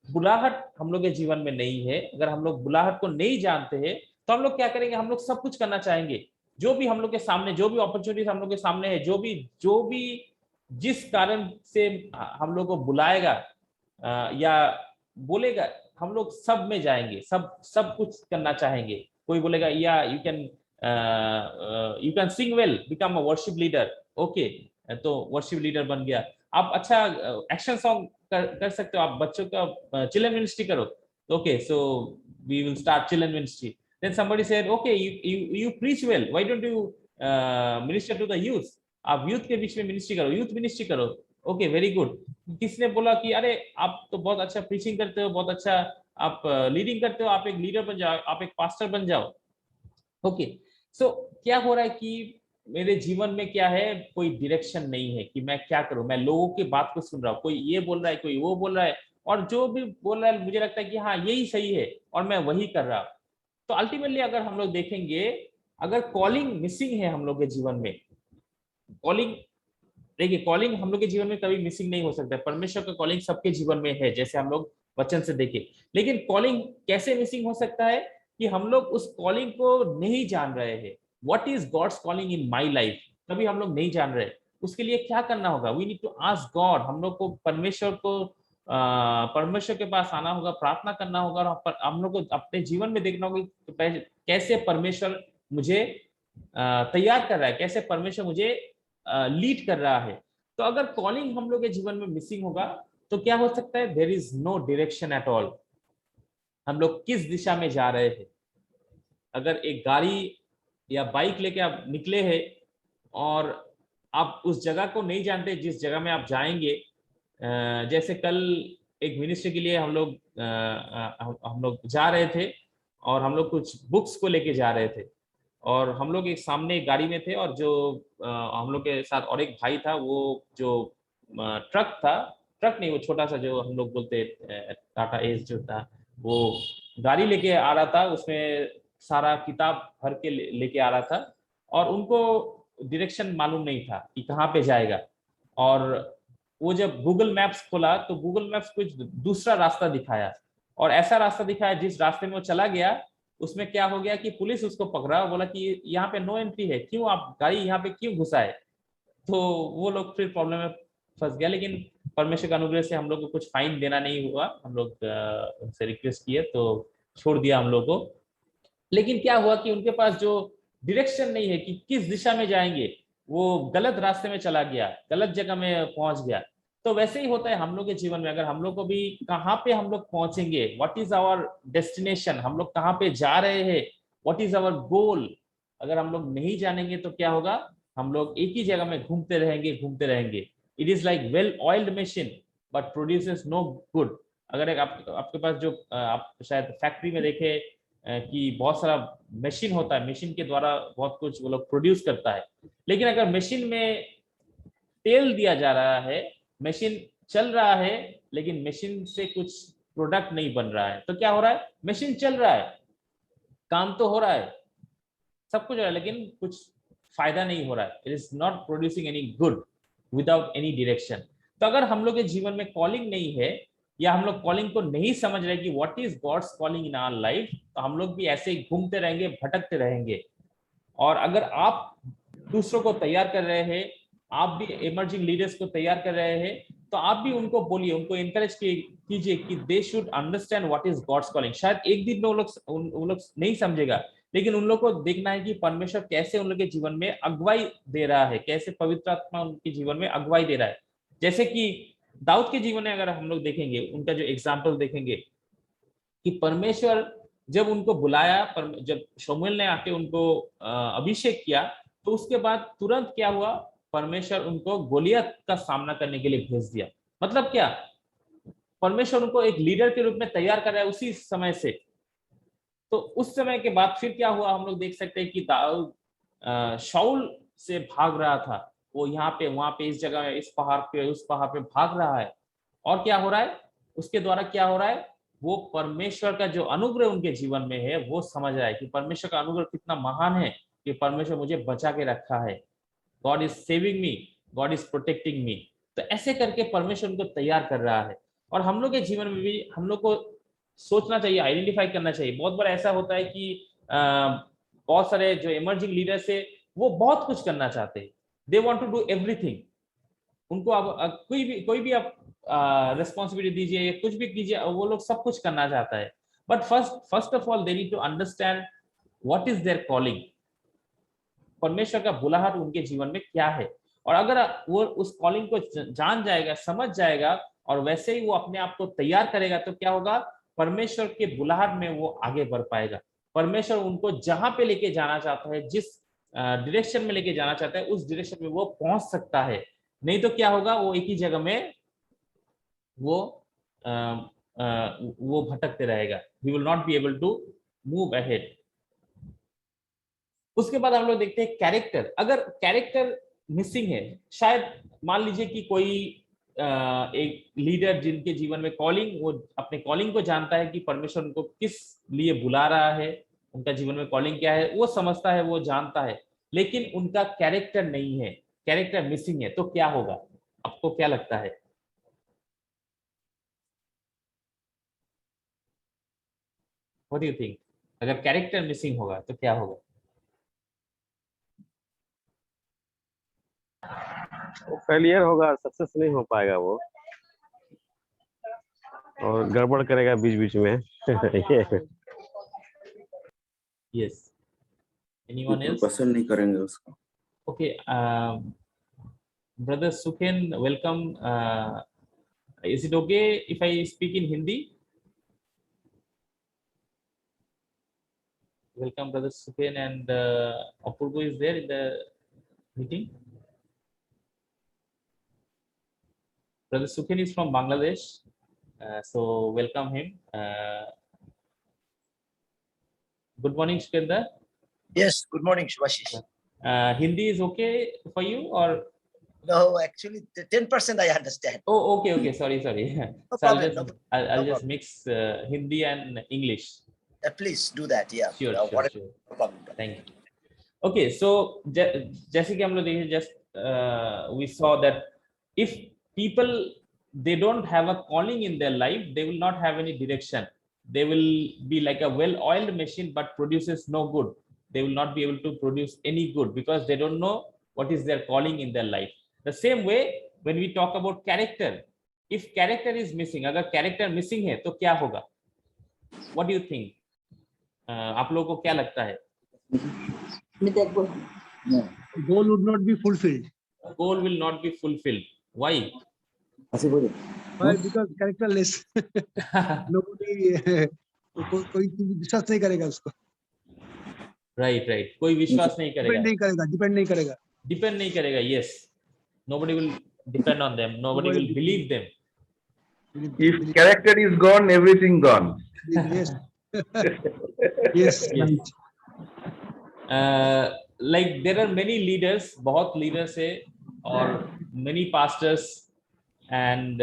बुलाहट हम लोग के जीवन में नहीं है, अगर हम लोग बुलाहट को नहीं जानते हैं, तो हम लोग क्या करेंगे? हम लोग सब कुछ करना चाहेंगे, जो भी हम लोग के सामने, जो भी अपॉर्चुनिटीज हम लोग के सामने है, जो भी जिस कारण से हम लोग को बुलाएगा या बोलेगा, हम लोग सब में जाएंगे, सब कुछ करना चाहेंगे। कोई बोलेगा या you can sing well, become a worship leader, okay, तो वर्शिप लीडर बन गया। आप अच्छा एक्शन सॉन्ग कर सकते हो, आप बच्चों का चिल्ड्रन मिनिस्ट्री करो, okay, so we will start children ministry. Then somebody said okay you preach well, why don't you minister to the youth? आप यूथ के बीच में मिनिस्ट्री करो, यूथ मिनिस्ट्री करो, ओके, वेरी गुड। किसने बोला कि अरे आप तो बहुत अच्छा प्रीचिंग करते हो, बहुत अच्छा आप लीडिंग करते हो, आप एक लीडर बन जाओ, आप एक पास्टर बन जाओ, ओके। सो क्या हो रहा है कि मेरे जीवन में क्या है, कोई डायरेक्शन नहीं है कि मैं क्या करूं, मैं लोगों की बात को सुन रहा हूं, कोई ये बोल रहा है, कोई वो बोल रहा है, और जो भी बोल रहा है मुझे लगता है कि हाँ यही सही है और मैं वही कर रहा हूं। तो अल्टीमेटली अगर हम लोग देखेंगे, अगर कॉलिंग मिसिंग है हम लोग के जीवन में, कॉलिंग, देखिए कॉलिंग हम लोग के जीवन में कभी मिसिंग नहीं हो सकता। परमेश्वर का कॉलिंग सबके जीवन में है, जैसे हम लोग वचन से देखें, लेकिन कॉलिंग कैसे मिसिंग हो सकता है कि हम लोग उस कॉलिंग को नहीं जान रहे हैं। What is God's calling in my life, कभी हम लोग नहीं जान रहे। उसके लिए क्या करना होगा? We need to ask God. हम लोग को परमेश्वर के पास आना होगा, प्रार्थना करना होगा, और हम लोग को अपने जीवन में देखना होगा कि कैसे परमेश्वर मुझे तैयार कर रहा है, कैसे परमेश्वर मुझे लीड कर रहा है। तो अगर कॉलिंग हम लोग के जीवन में मिसिंग होगा तो क्या हो सकता है? There is no direction at all. हम लोग किस दिशा में जा रहे हैं? अगर एक गाड़ी या बाइक लेके आप निकले हैं और आप उस जगह को नहीं जानते जिस जगह में आप जाएंगे, जैसे कल एक मिनिस्ट्री के लिए हम लोग जा रहे थे और हम लोग कुछ बुक्स को लेके जा रहे थे, और हम लोग एक सामने गाड़ी में थे, और जो हम लोग के साथ और एक भाई था, वो जो ट्रक नहीं, वो छोटा सा जो हम लोग बोलते टाटा एस जो था, वो गाड़ी लेके आ रहा था, उसमें सारा किताब भर के लेके आ रहा था, और उनको डायरेक्शन मालूम नहीं था कि कहाँ पे जाएगा। और वो जब गूगल मैप्स खोला तो गूगल मैप्स कुछ दूसरा रास्ता दिखाया, और ऐसा रास्ता दिखाया जिस रास्ते में वो चला गया, उसमें क्या हो गया कि पुलिस उसको पकड़ा और बोला कि यहाँ पे नो एंट्री है, क्यों आप गाड़ी यहाँ पे क्यों घुसाए? तो वो लोग फिर प्रॉब्लम में फंस गया, लेकिन परमेश्वर के अनुग्रह से हम लोग को कुछ फाइन देना नहीं हुआ। हम लोग उनसे रिक्वेस्ट किए तो छोड़ दिया हम लोग को। लेकिन क्या हुआ कि उनके पास जो डायरेक्शन नहीं है कि किस दिशा में जाएंगे, वो गलत रास्ते में चला गया, गलत जगह में पहुंच गया। तो वैसे ही होता है हम लोग के जीवन में, अगर हम लोग को भी कहाँ पे हम लोग पहुंचेंगे, व्हाट इज आवर डेस्टिनेशन, हम लोग कहाँ पे जा रहे हैं, व्हाट इज आवर गोल, अगर हम लोग नहीं जानेंगे तो क्या होगा, हम लोग एक ही जगह में घूमते रहेंगे। It is like well oiled machine but produces no good. अगर एक आपके पास जो आप शायद फैक्ट्री में देखे कि बहुत सारा मशीन होता है, मशीन के द्वारा बहुत कुछ वो लोग प्रोड्यूस करता है, लेकिन अगर मशीन में तेल दिया जा रहा है, मशीन चल रहा है, लेकिन मशीन से कुछ प्रोडक्ट नहीं बन रहा है, तो क्या हो रहा है, मशीन चल रहा है, काम तो हो रहा है, सब कुछ हो रहा है, लेकिन कुछ फायदा नहीं हो रहा है। It is not producing any good without any direction. तो अगर हम लोग के जीवन में कॉलिंग नहीं है, या हम लोग कॉलिंग को नहीं समझ रहे कि what is God's calling in our life, तो हम लोग भी ऐसे ही घूमते रहेंगे, भटकते रहेंगे। और अगर आप दूसरों को तैयार कर रहे हैं, आप भी इमर्जिंग लीडर्स को तैयार कर रहे हैं, तो आप भी उनको बोलिए, उनको एनकरेज कीजिए कि they should understand what is God's calling. शायद एक दिन में वो लोग नहीं समझेगा, लेकिन उन लोग को देखना है कि परमेश्वर कैसे उन लोग के जीवन में अगुवाई दे रहा है, कैसे पवित्र आत्मा उनके जीवन में अगुवाई दे रहा है। जैसे कि दाऊद के जीवन में अगर हम लोग देखेंगे, उनका जो एग्जाम्पल देखेंगे कि परमेश्वर जब उनको बुलाया, जब शमूएल ने आके उनको अभिषेक किया, तो उसके बाद तुरंत क्या हुआ, परमेश्वर उनको गोलियत का सामना करने के लिए भेज दिया। मतलब क्या, परमेश्वर उनको एक लीडर के रूप में तैयार कर रहा है उसी समय से। तो उस समय के बाद फिर क्या हुआ, हम लोग देख सकते हैं कि दाऊद शाऊल से भाग रहा था, वो यहाँ पे वहां पे, इस जगह इस पहाड़ पे उस पहाड़ पे भाग रहा है, और क्या हो रहा है, उसके द्वारा क्या हो रहा है, वो परमेश्वर का जो अनुग्रह उनके जीवन में है वो समझ रहा है कि परमेश्वर का अनुग्रह कितना महान है, कि परमेश्वर मुझे बचा के रखा है, God is saving me, God is protecting मी। तो ऐसे करके परमेश्वर उनको तैयार कर रहा है। और हम लोग के जीवन में भी हम लोग को सोचना चाहिए, आइडेंटिफाई करना चाहिए। बहुत बार ऐसा होता है कि बहुत सारे जो इमर्जिंग लीडर्स है वो बहुत कुछ करना चाहते हैं, they want to do everything. उनको आप कोई भी आप रिस्पॉन्सिबिलिटी दीजिए या कुछ भी कीजिए, वो लोग सब कुछ करना चाहता है। But first of all they need to understand what is their calling, परमेश्वर का बुलाहट उनके जीवन में क्या है। और अगर वो उस कॉलिंग को जान जाएगा, समझ जाएगा, और वैसे ही वो अपने आप को तैयार करेगा, तो क्या होगा, परमेश्वर के बुलाहट में वो आगे बढ़ पाएगा। परमेश्वर उनको जहां पे लेके जाना चाहता है, जिस डायरेक्शन में लेके जाना चाहता है, उस डायरेक्शन में वो पहुंच सकता है। नहीं तो क्या होगा, वो एक ही जगह में वो भटकते रहेगा, he will not be able to move ahead। उसके बाद हम लोग देखते हैं कैरेक्टर। अगर कैरेक्टर मिसिंग है, शायद मान लीजिए कि कोई एक लीडर जिनके जीवन में कॉलिंग, वो अपने कॉलिंग को जानता है कि परमेश्वर उनको किस लिए बुला रहा है, उनका जीवन में कॉलिंग क्या है, वो समझता है, वो जानता है, लेकिन उनका कैरेक्टर नहीं है, कैरेक्टर मिसिंग है, तो क्या होगा, आपको क्या लगता है? व्हाट डू यू थिंक, अगर कैरेक्टर मिसिंग होगा तो क्या होगा? वो फेलियर होगा, सक्सेस नहीं हो पाएगा वो, और गड़बड़ करेगा बीच बीच में। Yes, anyone else? पसंद नहीं करेंगे उसको। ओके, ब्रदर सुखेन, welcome. Is it okay if I speak in Hindi? Welcome, brother Suken, and Apurvo is there in the meeting. Brother Suken is from Bangladesh, so welcome him. Good morning, Sukendra. Yes, good morning, Shubhashish. Hindi is okay for you, or? No, actually, 10% I understand. Oh, okay. Sorry. No So problem. I'll just mix Hindi and English. Please do that. Yeah. Sure. No problem. Thank you. Okay, so जैसे कि हम लोग देखें, just we saw that if people, they don't have a calling in their life, they will not have any direction. They will be like a well-oiled machine but produces no good. They will not be able to produce any good because they don't know what is their calling in their life. The same way, when we talk about character, if character is missing, agar character missing hai to kya hoga? What do you think? आप लोगों को क्या लगता है? Goal would not be fulfilled. Goal will not be fulfilled. Why? Why? Because characterless. Nobody कोई विश्वास नहीं करेगा उसको. Right. कोई विश्वास नहीं करेगा. Depend नहीं करेगा. Yes. Nobody will depend on them. Nobody will believe them. If character is gone, everything gone. Yes. Yes. Like there are many leaders, बहुत leaders है, और many pastors, and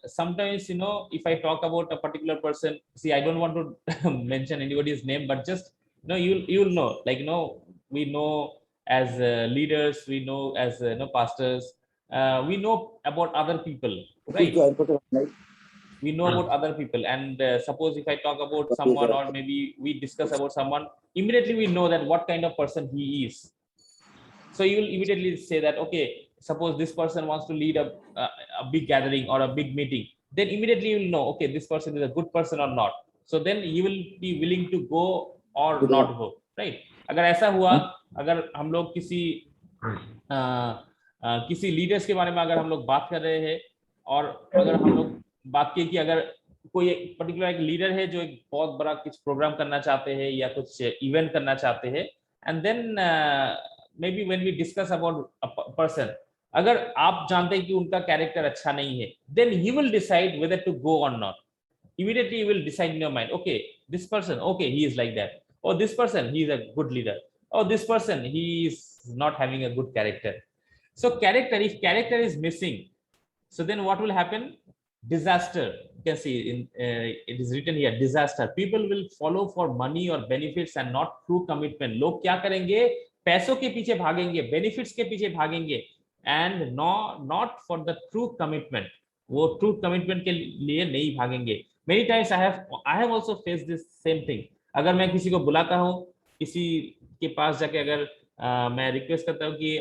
sometimes, you know, if I talk about a particular person, see, I don't want to mention anybody's name, but just, you know, you'll know, like, you know, we know as leaders, we know as pastors, we know about other people, right? We know about other people, and suppose if I talk about someone, or maybe we discuss about someone, immediately we know that what kind of person he is. So you will immediately say that, okay, suppose this person wants to lead a big gathering or a big meeting, then immediately you will know, okay, this person is a good person or not. So then you will be willing to go or not go, right? अगर ऐसा हुआ, अगर हम लोग किसी leaders के बारे में अगर हम लोग बात कर रहे हैं, और अगर हम लोग बात की कि अगर कोई एक पर्टिकुलर एक लीडर है जो एक बहुत बड़ा कुछ प्रोग्राम करना चाहते हैं या कुछ इवेंट करना चाहते हैं, and then maybe when we discuss about a person, अगर आप जानते हैं कि उनका कैरेक्टर अच्छा नहीं है, then he will decide whether to go or not. Immediately you will decide in your mind, okay, this person, okay, he is like that, or this person, he is a good leader, or this person, he is not having a good character. So character, if character is missing, so then what will happen? Disaster. You can see in it is written here, disaster. People will follow for money or benefits and not true commitment. लोग क्या करेंगे? पैसों के पीछे भागेंगे, benefits के पीछे भागेंगे, and not for the true commitment. वो ट्रू कमिटमेंट के लिए नहीं भागेंगे. Many times I have also face this same thing. अगर मैं किसी को बुलाता हूँ, किसी के पास जाके अगर मैं रिक्वेस्ट करता हूँ कि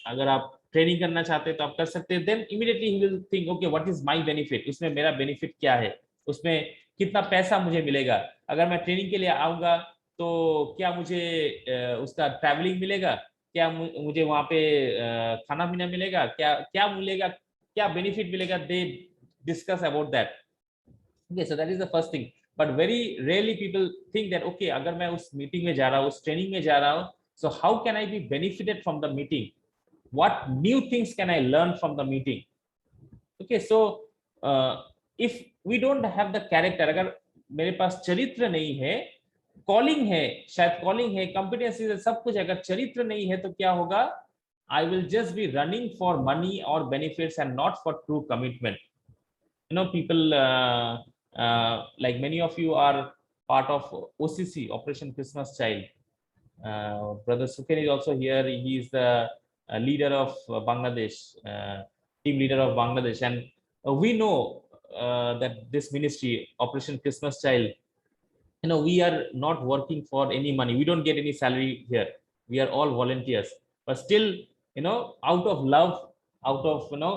अगर आप ट्रेनिंग करना चाहते हैं तो आप कर सकते हैं, then immediately he will think, okay, what is my benefit, उसमें मेरा बेनिफिट क्या है, उसमें कितना पैसा मुझे मिलेगा, अगर मैं ट्रेनिंग के लिए आऊंगा तो क्या मुझे उसका ट्रैवलिंग मिलेगा, क्या मुझे वहां पे खाना पीना मिलेगा, क्या मिलेगा, क्या बेनिफिट मिलेगा. They discuss about that. Okay, so that is the first thing. But very rarely people think that, okay, अगर मैं उस मीटिंग में जा रहा हूँ, उस ट्रेनिंग में जा रहा हूँ, सो how can I be benefited from the meeting, what new things can I learn from the meeting? Okay, so if we don't have the character, अगर मेरे पास चरित्र नहीं है, कॉलिंग है, शायद कॉलिंग है, कॉम्पिटेंसी है, सब कुछ, अगर चरित्र नहीं है तो क्या होगा? I will just be running for money or benefits and not for true commitment. You know, people like many of you are part of OCC, Operation Christmas Child. Brother Suken is also here. He is the leader of Bangladesh, team leader of Bangladesh, and we know that this ministry, Operation Christmas Child, you know, we are not working for any money. We don't get any salary here. We are all volunteers, but still, you know, out of love, out of, you know,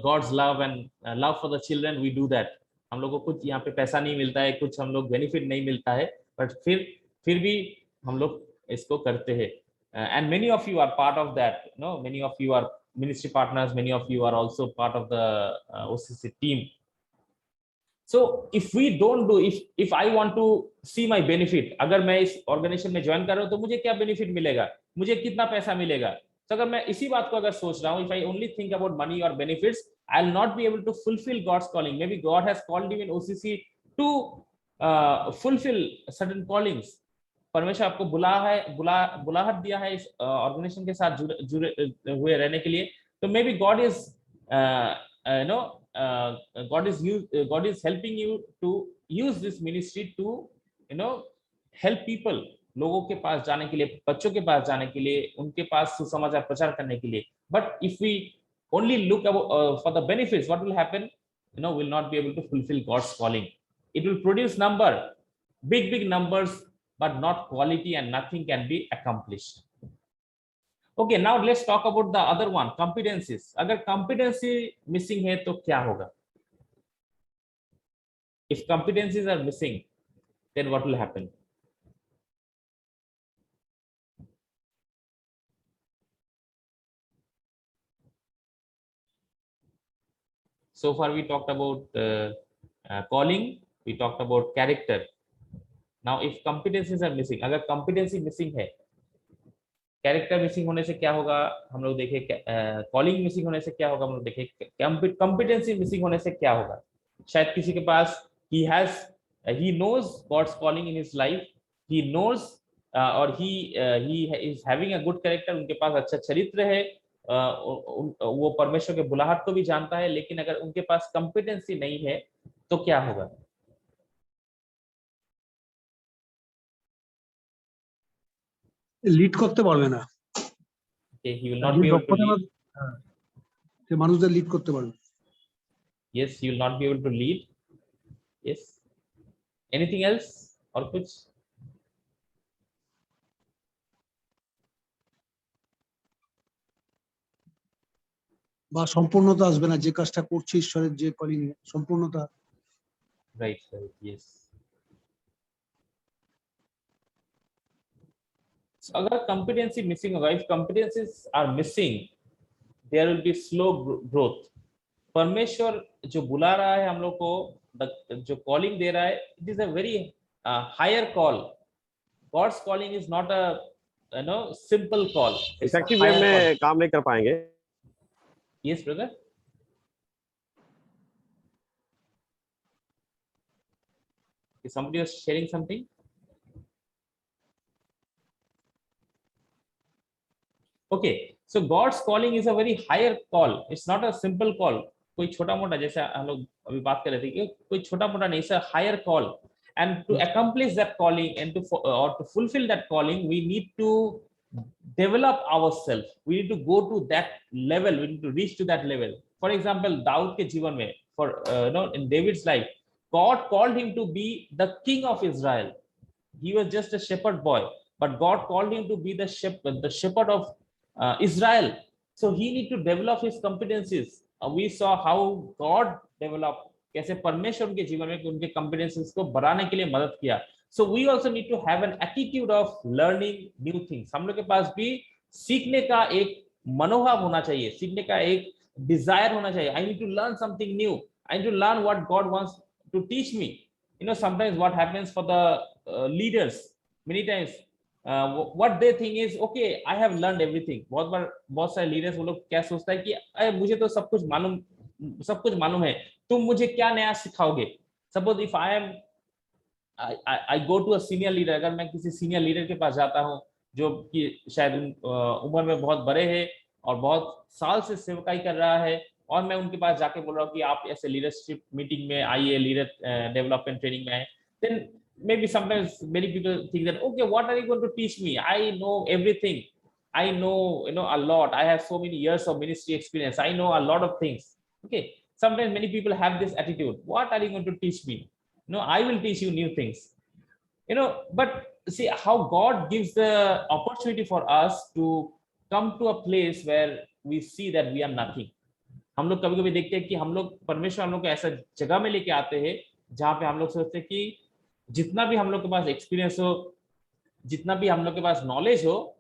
God's love and love for the children, we do that. हम लोग को कुछ यहाँ पे पैसा नहीं मिलता है, कुछ हम लोग बेनिफिट नहीं मिलता है, but फिर भी हम लोग इसको करते हैं. And many of you are part of that. You know, many of you are ministry partners. Many of you are also part of the OCC team. So if we don't do, if I want to see my benefit, अगर मैं इस organisation में join कर रहा हूँ तो मुझे क्या बेनिफिट मिलेगा, मुझे कितना पैसा मिलेगा. तो अगर मैं इसी बात को अगर सोच रहा हूँ, if I only think about money or benefits, I'll not be able to fulfill God's calling. Maybe God has called you in OCC to fulfill certain callings. परमेश्वर आपको बुलाहट दिया है इस ऑर्गेनाइजेशन के साथ जुड़े हुए रहने के लिए. तो maybe God is helping you to use this ministry to, you know, help people, लोगों के पास जाने के लिए, बच्चों के पास जाने के लिए, उनके पास सुसमाचार प्रचार करने के लिए. But if we only look for the benefits, what will happen? You know, we'll not be able to fulfill God's calling. It will produce big numbers, but not quality, and nothing can be accomplished. Okay, now let's talk about the other one, competencies. अगर competency missing है तो क्या होगा? If competencies are missing, then what will happen? So far we talked about calling, we talked about character. Now if competencies are missing, अगर competency missing है, character missing होने से क्या होगा हम लोग देखें, कॉलिंग मिसिंग होने से क्या होगा हम लोग देखें, कॉम्पिटेंसी मिसिंग होने से क्या होगा? शायद किसी के पास he knows God's calling in his life, he knows और he is having a good character, उनके पास अच्छा चरित्र है, वो परमेश्वर के बुलाहट को भी जानता है, लेकिन अगर उनके पास कॉम्पिटेंसी नहीं है तो क्या होगा? লিড করতে পারবে না, Okay, he will not be able to lead. সে মানুষদের লিড করতে পারবে। Yes, he will not be able to lead. Yes. Anything else or कुछ? বা সম্পূর্ণতা আসবে না, যে কাজটা করছে ঈশ্বরের যে কলিং সম্পূর্ণতা। Right, yes. So अगर competency missing होगा, if competencies are missing, there will be slow growth. परमेश्वर जो बुला रहा है हम लोग को, जो कॉलिंग दे रहा है, it is a very higher call. God's calling is not a simple call. Effective way में काम नहीं कर पाएंगे। Yes, brother. Is somebody was sharing something? Okay, so God's calling is a very higher call. It's not a simple call. कोई छोटा मोटा, जैसे हम लोग अभी बात कर रहे थे कि कोई छोटा मोटा नहीं, it's a higher call. And to accomplish that calling and to fulfill that calling, we need to develop ourselves. We need to go to that level. We need to reach to that level. For example, Dawood के जीवन में, in David's life, God called him to be the king of Israel. He was just a shepherd boy, but God called him to be the shepherd of Israel. So he need to develop his competencies. We saw how God developed, कैसे परमेश्वर उनके जीवन में उनके competencies को बढ़ाने के लिए मदद किया. So we also need to have an attitude of learning new things. हम लोग के पास भी सीखने का एक मनोभाव होना चाहिए, सीखने का एक desire होना चाहिए. I need to learn something new. I need to learn what God wants to teach me. Sometimes what happens for the leaders, many times what they think is, okay, I have learned everything. बहुत सारे leaders वो लोग क्या सोचता है कि अरे मुझे तो सब कुछ मालूम है, तुम मुझे क्या नया सिखाओगे? Suppose if I go to a senior leader, अगर मैं किसी senior leader के पास जाता हूँ जो कि शायद उम्र में बहुत बड़े हैं और बहुत साल से सेवकाई कर रहा है, और मैं उनके पास जाके बोल रहा हूँ कि आप ऐसे लीडरशिप मीटिंग में आइए, लीडर डेवलपमेंट ट्रेनिंग में आए, then maybe sometimes many people think that, okay, what are you going to teach me? I know everything. I know a lot. I have so many years of ministry experience. I know a lot of things. Okay, sometimes many people have this attitude, what are you going to teach me? No, I will teach you new things. But see how God gives the opportunity for us to come to a place where we see that we are nothing. हम लोग कभी-कभी देखते हैं कि हम लोग, परमेश्वर हम लोग को ऐसा जगह में लेके आते हैं जहां पे हम लोग सोचते हैं कि जितना भी हम लोग के पास एक्सपीरियंस हो, जितना भी हम लोग के पास नॉलेज हो,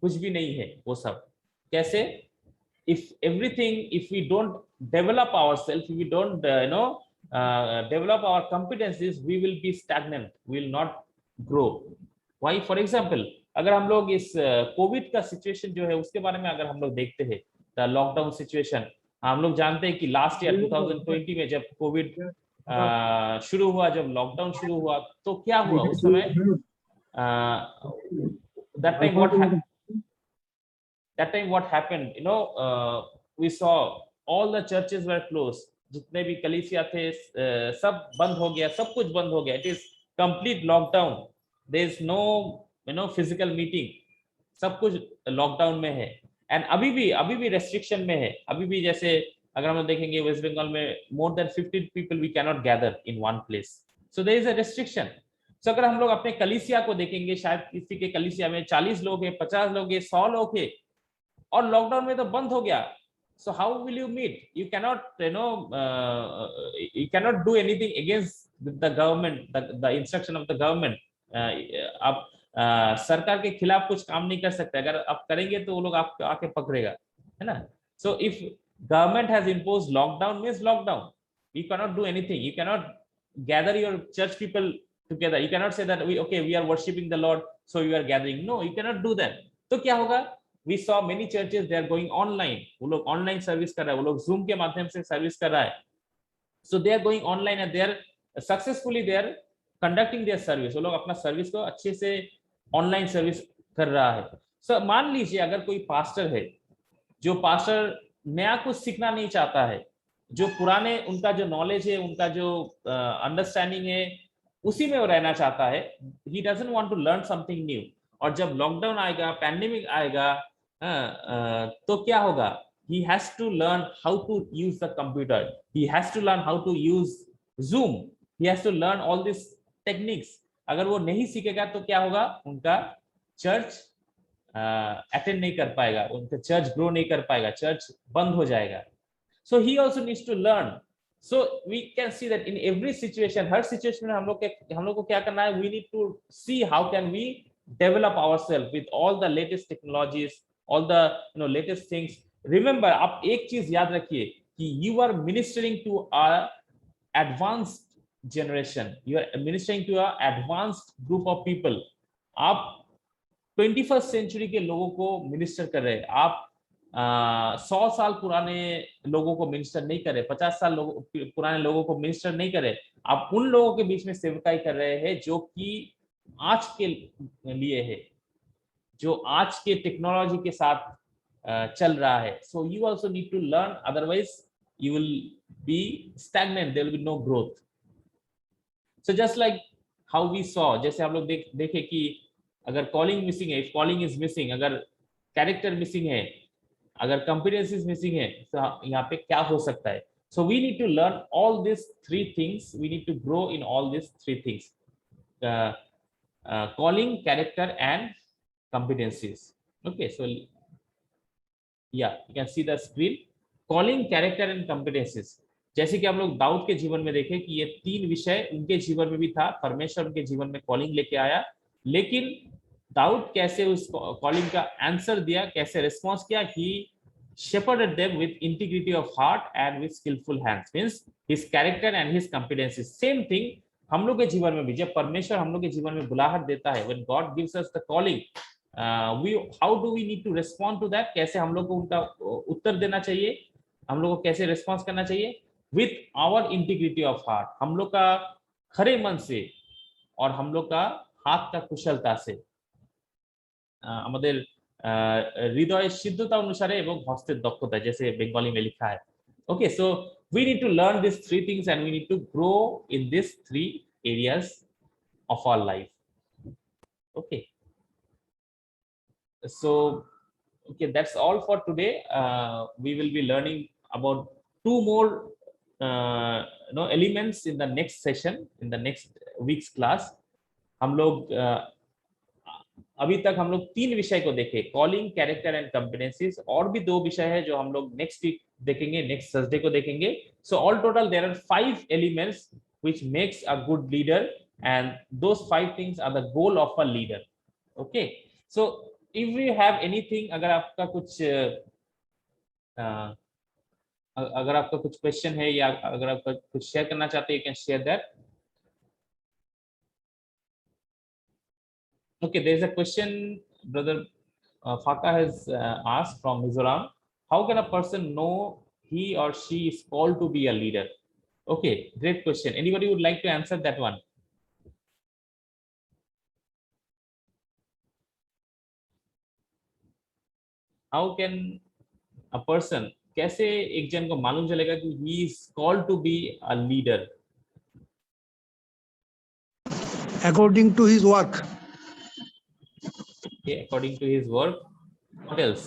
कुछ भी नहीं है वो सब. कैसे? if we don't develop ourselves, if we don't develop our competencies, we will be stagnant, we will not grow. Why? For example, अगर हम लोग इस कोविड का सिचुएशन जो है उसके बारे में अगर हम लोग देखते हैं, द लॉकडाउन सिचुएशन, हम लोग जानते हैं कि लास्ट ईयर 2020 में जब कोविड शुरू हुआ, जब लॉकडाउन शुरू हुआ, तो क्या हुआ उस समय? that time what happened, we saw all the churches were closed. जितने भी कलीसिया थे सब बंद हो गया, सब कुछ बंद हो गया. It is complete lockdown. There is no physical meeting. सब कुछ लॉकडाउन में है. एंड अभी भी रेस्ट्रिक्शन में है. अभी भी जैसे अगर हम देखेंगे वेस्ट बंगाल में more than 15 people we cannot gather in one place. So there is a restriction. So अगर हम लोग अपने कलीसिया को देखेंगे, शायद किसी के कलीसिया में 40 लोग हैं, 50 लोग हैं, 100 लोग हैं, और लॉकडाउन में तो बंद हो गया, so how will you meet? You cannot, you cannot do anything against the government, the instruction of the government. आप सरकार के खिलाफ कुछ काम नहीं कर सकते, अगर आप करेंगे तो वो लोग आपको आके पकड़ेगा, है ना? So if government has imposed lockdown, means lockdown. You cannot do anything. You cannot gather your church people together. You cannot say that we are worshiping the Lord, so we are gathering. No, you cannot do that. तो क्या होगा? We saw many churches, they are going online. वो लोग online service कर रहा है, वो लोग जूम के माध्यम से सर्विस कर रहा है. So they are going online and they are successfully they are conducting their service. वो लोग अपना सर्विस को अच्छे से ऑनलाइन सर्विस कर रहा है. So मान लीजिए अगर कोई पास्टर है, जो पास्टर नया कुछ सीखना नहीं चाहता है, जो पुराने उनका जो नॉलेज है, उनका जो अंडरस्टैंडिंग है, उसी में वो रहना चाहता है. He doesn't want to learn something new. और जब लॉकडाउन आएगा, पैंडेमिक आएगा, तो क्या होगा? He has to learn how to use the computer. He has to learn how to use Zoom. He has to learn all these techniques. अगर वो नहीं सीखेगा तो क्या होगा? उनका चर्च अटेंड नहीं कर पाएगा, उनका चर्च ग्रो नहीं कर पाएगा, चर्च बंद हो जाएगा. So he also needs to learn. So we can see that in every situation, her situation में हम लोग को क्या करना है? We need to see how can we develop ourselves with all the latest technologies, all the latest things. Remember, आप एक चीज याद रखिए कि you are ministering to a advanced generation. You are ministering to a advanced group of people. आप 21st century के लोगों को मिनिस्टर कर रहे हैं. आप 100 साल पुराने लोगों को मिनिस्टर नहीं कर रहे, 50 साल पुराने लोगों को मिनिस्टर नहीं कर रहे. आप उन लोगों के बीच में सेवकाई कर रहे हैं जो कि आज के लिए है, जो आज के टेक्नोलॉजी के साथ चल रहा है. So you also need to learn, otherwise you will be stagnant, there will be no growth. So just like how we saw, जैसे हम लोग देखे कि अगर कॉलिंग मिसिंग है, if calling is missing, अगर कैरेक्टर मिसिंग है, अगर competencies मिसिंग है, तो यहाँ पे क्या हो सकता है? So we need to learn all these three things. We need to grow in all these three things: calling, character, and competencies. Okay, so yeah, you can see the screen. Calling, character, and competencies. जैसे कि हम लोग दाऊद के जीवन में देखें कि ये तीन विषय उनके जीवन में भी था. परमेश्वर उनके जीवन में कॉलिंग लेके आया, लेकिन दाऊद कैसे उस कॉलिंग का आंसर दिया, कैसे रिस्पॉन्स किया? He shepherded them with integrity of heart and with skillful hands. Means his character and his competencies. Same thing हम लोग के जीवन में भी, जब परमेश्वर हम लोग के जीवन में बुलाहट देता है, when God gives us the calling, how do we need to respond to that? कैसे हम लोग को उनका उत्तर देना चाहिए, हम लोग को कैसे रिस्पॉन्स करना चाहिए? With our integrity of heart, हम लोग का खरे मन से और हम लोग का हाथ का कुशलता से, আমাদের হৃদয়ের সিদ্ধতা অনুসারে এবং হস্তের দক্ষতা, जैसे बेंगली में लिखा है. Okay, so we need to learn these three things and we need to grow in these three areas of our life. Okay, so okay, that's all for today. We will be learning about two more elements in the next session, in the next week's class. हम लोग अभी तक हम लोग तीन विषय को देखे, कॉलिंग, कैरेक्टर एंड कॉम्पिटेंसीज. और भी दो विषय है जो हम लोग नेक्स्ट वीक देखेंगे, नेक्स्ट थर्सडे को देखेंगे. So all total there are 5 elements which makes a good leader and those 5 things are the goal of a leader. Okay, so if you have anything, अगर आपका कुछ क्वेश्चन है या अगर आप कुछ शेयर करना चाहते हैं, you can share that. Okay, there is a question brother Faka has asked from Mizoram. How can a person know he or she is called to be a leader? Okay, great question. Anybody would like to answer that one? How can a person, कैसे एक जन को मालूम चलेगा कि he is called to be a leader? According to his work. Okay, according to his work. What else?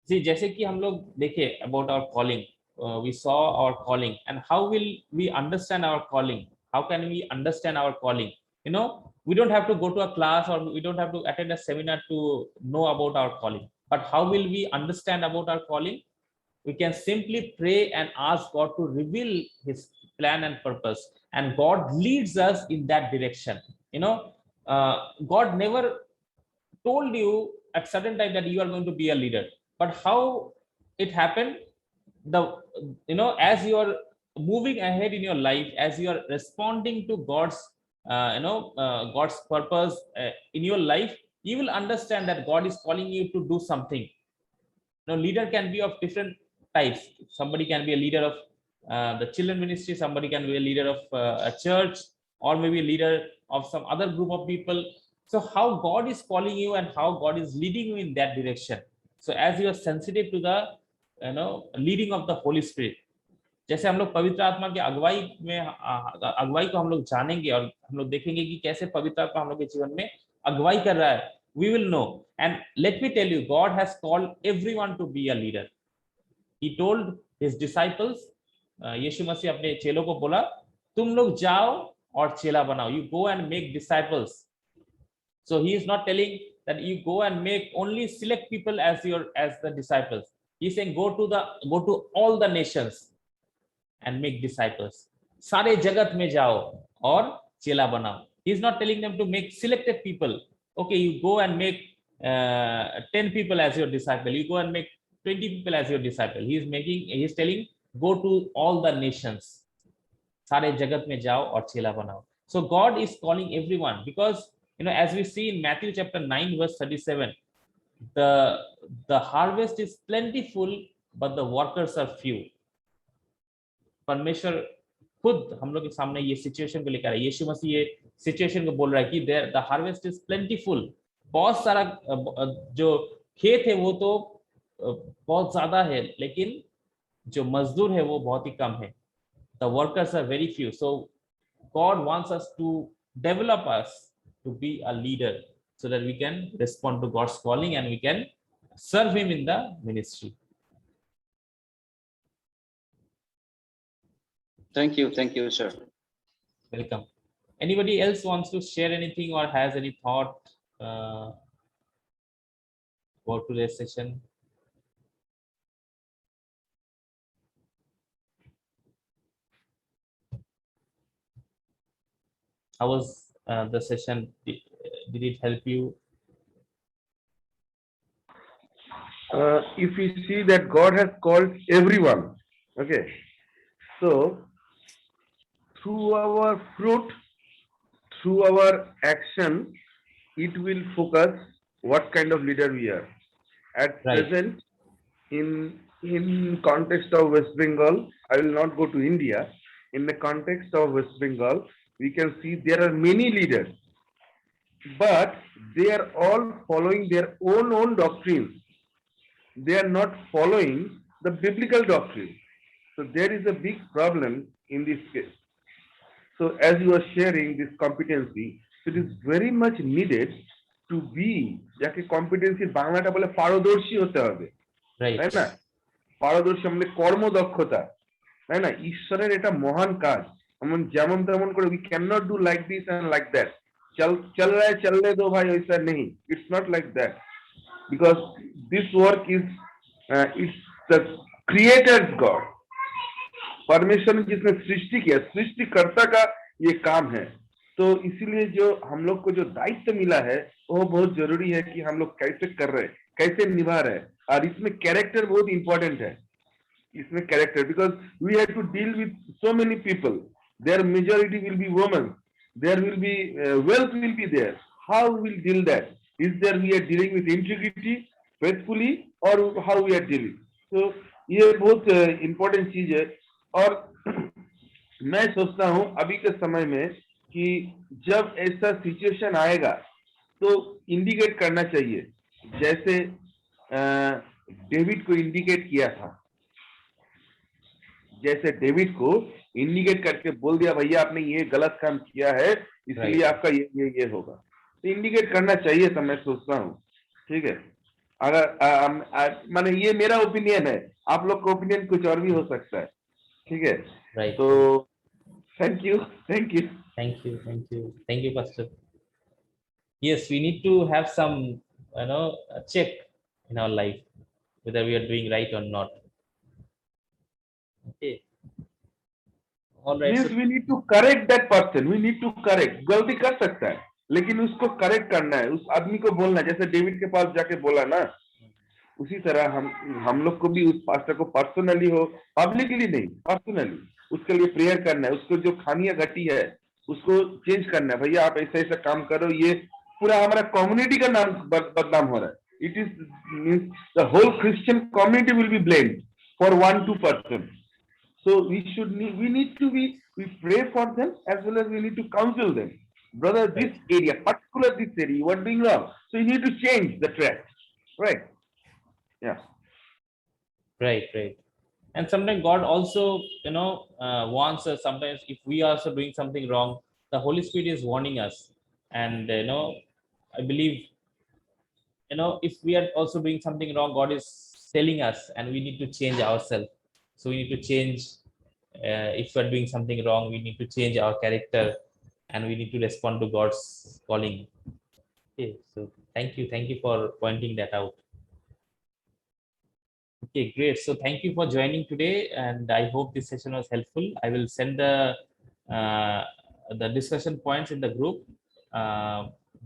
जी जैसे कि हम लोग देखे about our calling, we saw our calling and how will we understand our calling, how can we understand our calling, you know, we don't have to go to a class or we don't have to attend a seminar to know about our calling, but how will we understand about our calling? We can simply pray and ask God to reveal his plan and purpose, and God leads us in that direction, you know. God never told you at certain time that you are going to be a leader, but how it happened, the, you know, as you are moving ahead in your life, as you are responding to God's God's purpose in your life, you will understand that God is calling you to do something. You know, leader can be of different types. Somebody can be a leader of the children ministry, somebody can be a leader of a church, or maybe a leader of some other group of people. So how God is calling you and how God is leading you in that direction, so as you are sensitive to the, you know, leading of the Holy Spirit, जैसे हम लोग पवित्र आत्मा की अगुवाई में अगुवाई को हम लोग जानेंगे और हम लोग देखेंगे कि कैसे पवित्र आत्मा हम लोग के जीवन में अगुवाई कर रहा है, we will know. And let me tell you, God has called everyone to be a leader. He told his disciples, यीशु मसीह अपने चेलों को बोला, तुम लोग जाओ और चेला बनाओ, you go and make disciples. So he is not telling that you go and make only select people as the disciples. He's saying go to all the nations and make disciples. सारे जगत में जाओ और चेला बनाओ. He is not telling them to make selected people. Okay, you go and make 10 people as your disciple. You go and make 20 people as your disciple. He is telling go to all the nations. सारे जगत में जाओ और चेला बनाओ. So God is calling everyone, because, you know, as we see in Matthew chapter 9 verse 37, the harvest is plentiful but the workers are few. परमेश्वर खुद हम लोग के सामने ये सिचुएशन को लेकर है. यीशु मसीह ये सिचुएशन को बोल रहा है कि द हार्वेस्ट इज प्लेंटीफुल. बहुत सारा जो खेत है वो तो बहुत ज्यादा है, लेकिन जो मजदूर है वो बहुत ही कम है. The workers are very few. So God wants us to develop us to be a leader so that we can respond to God's calling and we can serve him in the ministry. Thank you, sir. Welcome. Anybody else wants to share anything or has any thought about today's session? How was the session? Did it help you? If we see that God has called everyone, okay, so through our fruit, through our action, it will focus what kind of leader we are. At Right. present, in context of West Bengal, I will not go to India. In the context of West Bengal, we can see there are many leaders, but they are all following their own doctrines. They are not following the biblical doctrine. So there is a big problem in this case. So as you are sharing this competency, it is very much needed to be যাকে competency বাংলাটা বলে পারদর্শী হতে হবে, Right. তাই না? পারদর্শী মানে কর্মদক্ষতা, তাই না? ঈশ্বরের এটা মহান কাজ, যেমন তেমন করে we cannot do like this and like that. चल रहा है चलने दो भाई, वैसा नहीं. It's not like that, because this work is it's the creator's God. परमेश्वर ने जिसने सृष्टि किया, सृष्टिकर्ता का ये काम है. तो इसीलिए जो हम लोग को जो दायित्व मिला है वो बहुत जरूरी है कि हम लोग कैसे कर रहे हैं, कैसे निभा रहे हैं. और इसमें कैरेक्टर बहुत इंपॉर्टेंट है. इसमें character, because we have to deal with so many people. Their majority will be women, there will be wealth will be there. How will deal that? Is there we are dealing with integrity faithfully, और how we are dealing. तो ये बहुत important चीज है. और मैं सोचता हूं अभी के समय में कि जब ऐसा सिचुएशन आएगा तो इंडिकेट करना चाहिए, जैसे डेविड को इंडिकेट किया था. जैसे डेविड को इंडिकेट करके बोल दिया भैया आपने ये गलत काम किया है, इसलिए आपका ये होगा. तो इंडिकेट करना चाहिए था, मैं सोचता हूँ. ठीक है. अगर माने ये मेरा ओपिनियन है, आप लोग का ओपिनियन कुछ और भी हो सकता है, ठीक है? Right. तो thank you, thank you. Thank you, Pastor. Yes, we need to have some, a check in our life whether we are doing right or not. Okay. All right. Means we need to correct that person, we need to correct. गलती कर सकता है लेकिन उसको correct करना है, उस आदमी को बोलना है, जैसे डेविड के पास जाके बोला ना, उसी तरह हम लोग को भी उस पास्टर को पर्सनली हो, पब्लिकली नहीं, पर्सनली उसके लिए प्रेयर करना है। उसको जो खामियां घटी है उसको चेंज करना है। भैया आप ऐसा ऐसा काम करो, ये पूरा हमारा कम्युनिटी का नाम बदनाम हो रहा है। It is means the whole Christian community will be blamed for 1-2 person. So we need to be, we pray for them as well as we need to counsel them. Brother, this area, particular this area, you are doing wrong. So you need to change the track. Right? Yeah. Right. And sometimes God also, wants us. Sometimes if we are also doing something wrong, the Holy Spirit is warning us. And, I believe, if we are also doing something wrong, God is telling us and we need to change ourselves. So we need to change, if we are doing something wrong, we need to change our character and we need to respond to God's calling. Okay, so thank you for pointing that out. Okay, great. So thank you for joining today, and I hope this session was helpful. I will send the discussion points in the group.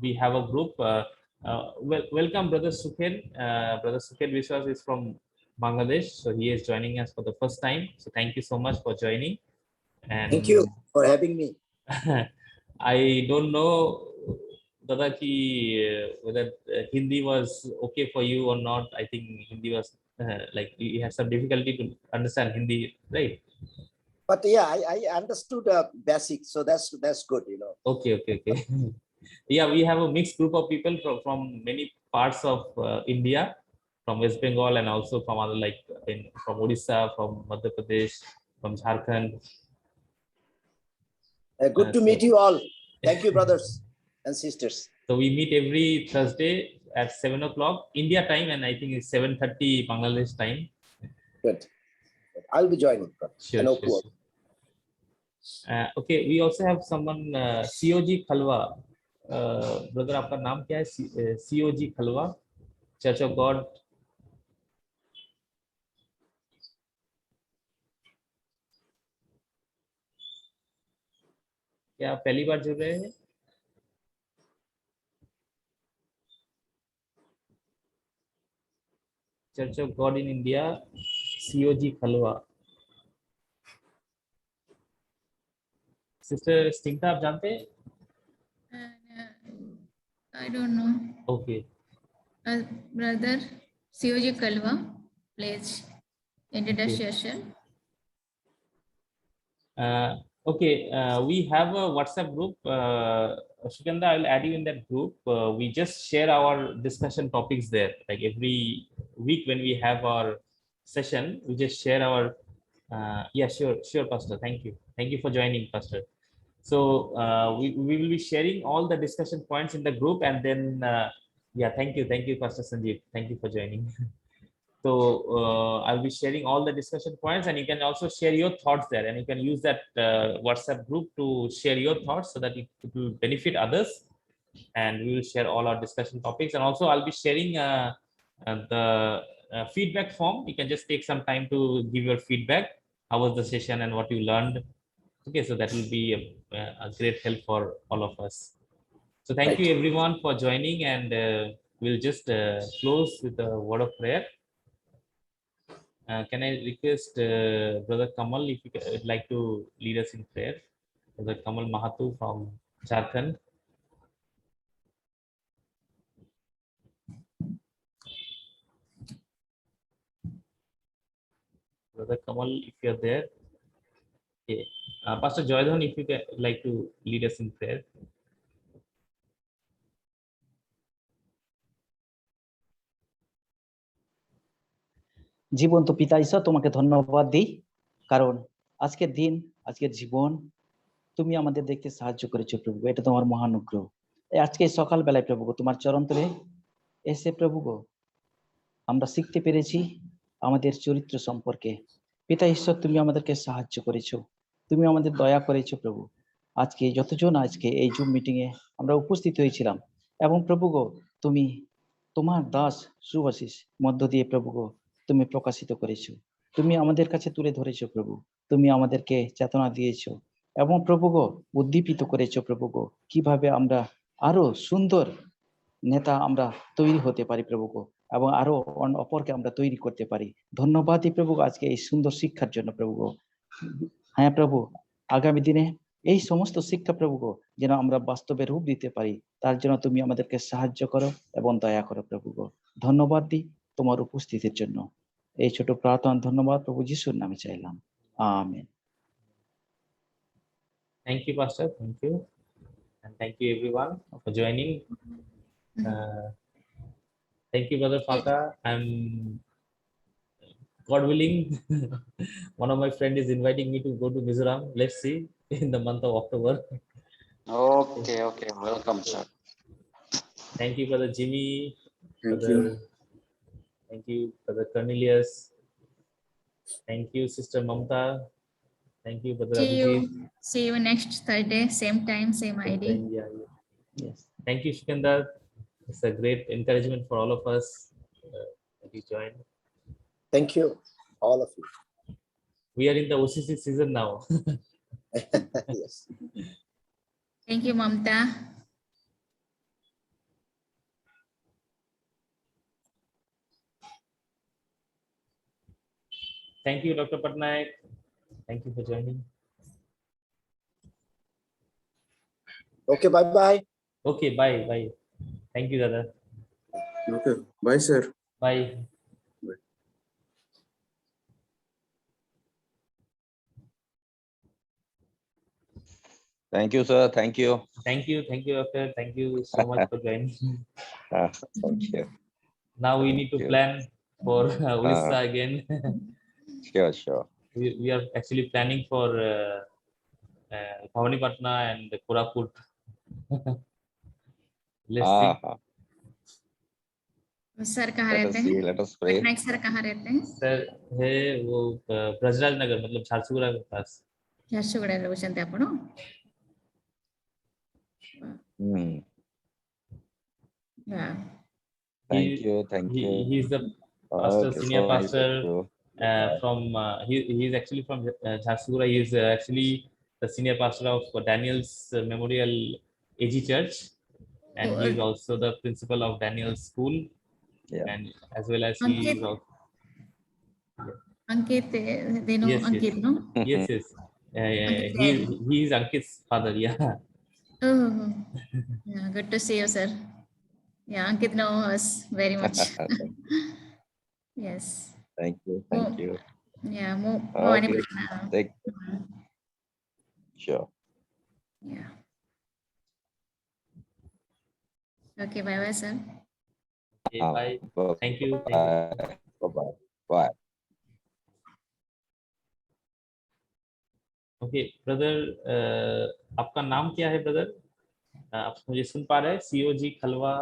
We have a group. Welcome, Brother Sukhen. Brother Sukhen Vishwas is from Bangladesh, so he is joining us for the first time. So thank you so much for joining. And Thank you for having me. I don't know, Dada, whether Hindi was okay for you or not. I think Hindi was like you had some difficulty to understand Hindi, right? But yeah, I understood basics, so that's good, Okay. Yeah, we have a mixed group of people from many parts of India, from West Bengal and also from other, like from Odisha, from Madhya Pradesh, from Jharkhand. Good to meet you all. Thank you, brothers and sisters. So we meet every Thursday at 7 o'clock India time, and I think it's 7:30 Bangladesh time. Good. I'll be joining. Sure. Okay, we also have someone, COG Khalwa. Brother, आपका नाम क्या है? COG Khalwa, Church of God. क्या आप पहली बार जुड़ रहे हैं? Church of God in India, COG Khalwa. Sister Stinta, आप जानते हैं? I don't know. Okay. Brother COG Kalwa, please introduce yourself. Okay, we have a WhatsApp group. Shukanda, I will add you in that group. We just share our discussion topics there. Like every week when we have our session, we just share our. Yeah, sure, Pastor. Thank you for joining, Pastor. So we will be sharing all the discussion points in the group, and then yeah, thank you, Pastor Sanjeev. Thank you for joining. So I'll be sharing all the discussion points, and you can also share your thoughts there, and you can use that WhatsApp group to share your thoughts so that it will benefit others, and we will share all our discussion topics. And also I'll be sharing the feedback form. You can just take some time to give your feedback. How was the session and what you learned? Okay, so that will be a great help for all of us. So thank you everyone for joining, and we'll just close with a word of prayer. Can I request Brother Kamal, if you would like to lead us in prayer? Brother Kamal Mahato from Jharkhand. Brother Kamal, if you're there. Okay. Pastor Joydhan, if you would like to lead us in prayer. জীবন্ত পিতা ঈশ্বর, তোমাকে ধন্যবাদ দিই, কারণ আজকের দিন, আজকের জীবন তুমি আমাদের দেখতে সাহায্য করেছো প্রভু। এটা তোমার মহানুগ্রহ। আজকে সকালবেলায় প্রভু তোমার চরণ তলে এসে প্রভু গো আমরা শিখতে পেরেছি আমাদের চরিত্র সম্পর্কে। পিতা ঈশ্বর, তুমি আমাদেরকে সাহায্য করেছো, তুমি আমাদের দয়া করেছো প্রভু। আজকে যতজন আজকে এই জুম মিটিং এ আমরা উপস্থিত হয়েছিলাম, এবং প্রভু গো, তুমি তোমার দাস সুভাষিস মধ্য দিয়ে প্রভু গো তুমি প্রকাশিত করেছো, তুমি আমাদের কাছে তুলে ধরেছো প্রভু, তুমি আমাদেরকে চেতনা দিয়েছো এবং প্রভু গো উদ্দীপিত করেছো প্রভু গো, কিভাবে আমরা আরো সুন্দর নেতা আমরা তৈরি হতে পারি প্রভু গো, এবং আরো অপরকে আমরা তৈরি করতে পারি। ধন্যবাদ প্রভু আজকে এই সুন্দর শিক্ষার জন্য প্রভু গো। হ্যাঁ প্রভু, আগামী দিনে এই সমস্ত শিক্ষা প্রভু গো যেন আমরা বাস্তবে রূপ দিতে পারি, তার জন্য তুমি আমাদেরকে সাহায্য করো এবং দয়া করো প্রভু গো। ধন্যবাদ দিই তোমার উপস্থিতির জন্য। এই ছোট প্রার্থনা ধন্যবাদ প্রভু যিশুর নামে চাইলাম, amen. Thank you, Pastor. Thank you. And thank you everyone for joining. Thank you, Brother Faka. I'm God willing. One of my friends is inviting me to go to Mizoram. Let's see in the month of October. Okay, okay. Welcome, sir. Thank you, Brother Jimmy. Thank Brother, you. thank you, Brother Cornelius. Thank you, Sister Mamta. Thank you, Brother See Abhijit. you. See you next Thursday, same time, same ID. Yeah. Yes. Thank you, Shikandar. It's a great encouragement for all of us that you joined. Thank you, all of you. We are in the OCC season now. Yes. Thank you, Mamta. Thank you, Dr. Patnaik. Thank you for joining. Okay, bye-bye. Okay, bye. Thank you, Dada. Okay. Bye, sir. Bye. Thank you, sir. Thank you. Thank you, Doctor. Thank you so much for joining. Thank you. Now we need to Thank you. plan for Odisha again. Sure. We are actually planning for Bhavanipatna and Koraput. Let's see. Sir कहाँ Let us रहते see. हैं? Let us pray. Patnaik sir कहाँ रहते हैं? Sir है वो ब्रजराज नगर, मतलब झारसुगुड़ा के पास। झारसुगुड़ा रहुचंती आपण? Yeah. Thank you. He is the pastor, Okay, senior so nice pastor of you. from he is actually from Jharsuguda. He is actually the senior pastor of Daniel's Memorial AG Church, and he is also the principal of Daniel's School. Yeah. And as well as he is also Ankit, they know Yes, Ankit, yes. no? Yes. He is Ankit's father. Yeah. Oh, yeah, good to see you, sir. Yeah, Ankit knows us very much. Yes. Thank you. Yeah, more Okay. Sure. Yeah. Okay, bye, sir. Okay, bye. Thank you. Bye. Okay, brother, आपका नाम क्या है brother? आप मुझे सुन पा रहे हैं? COG खलवा।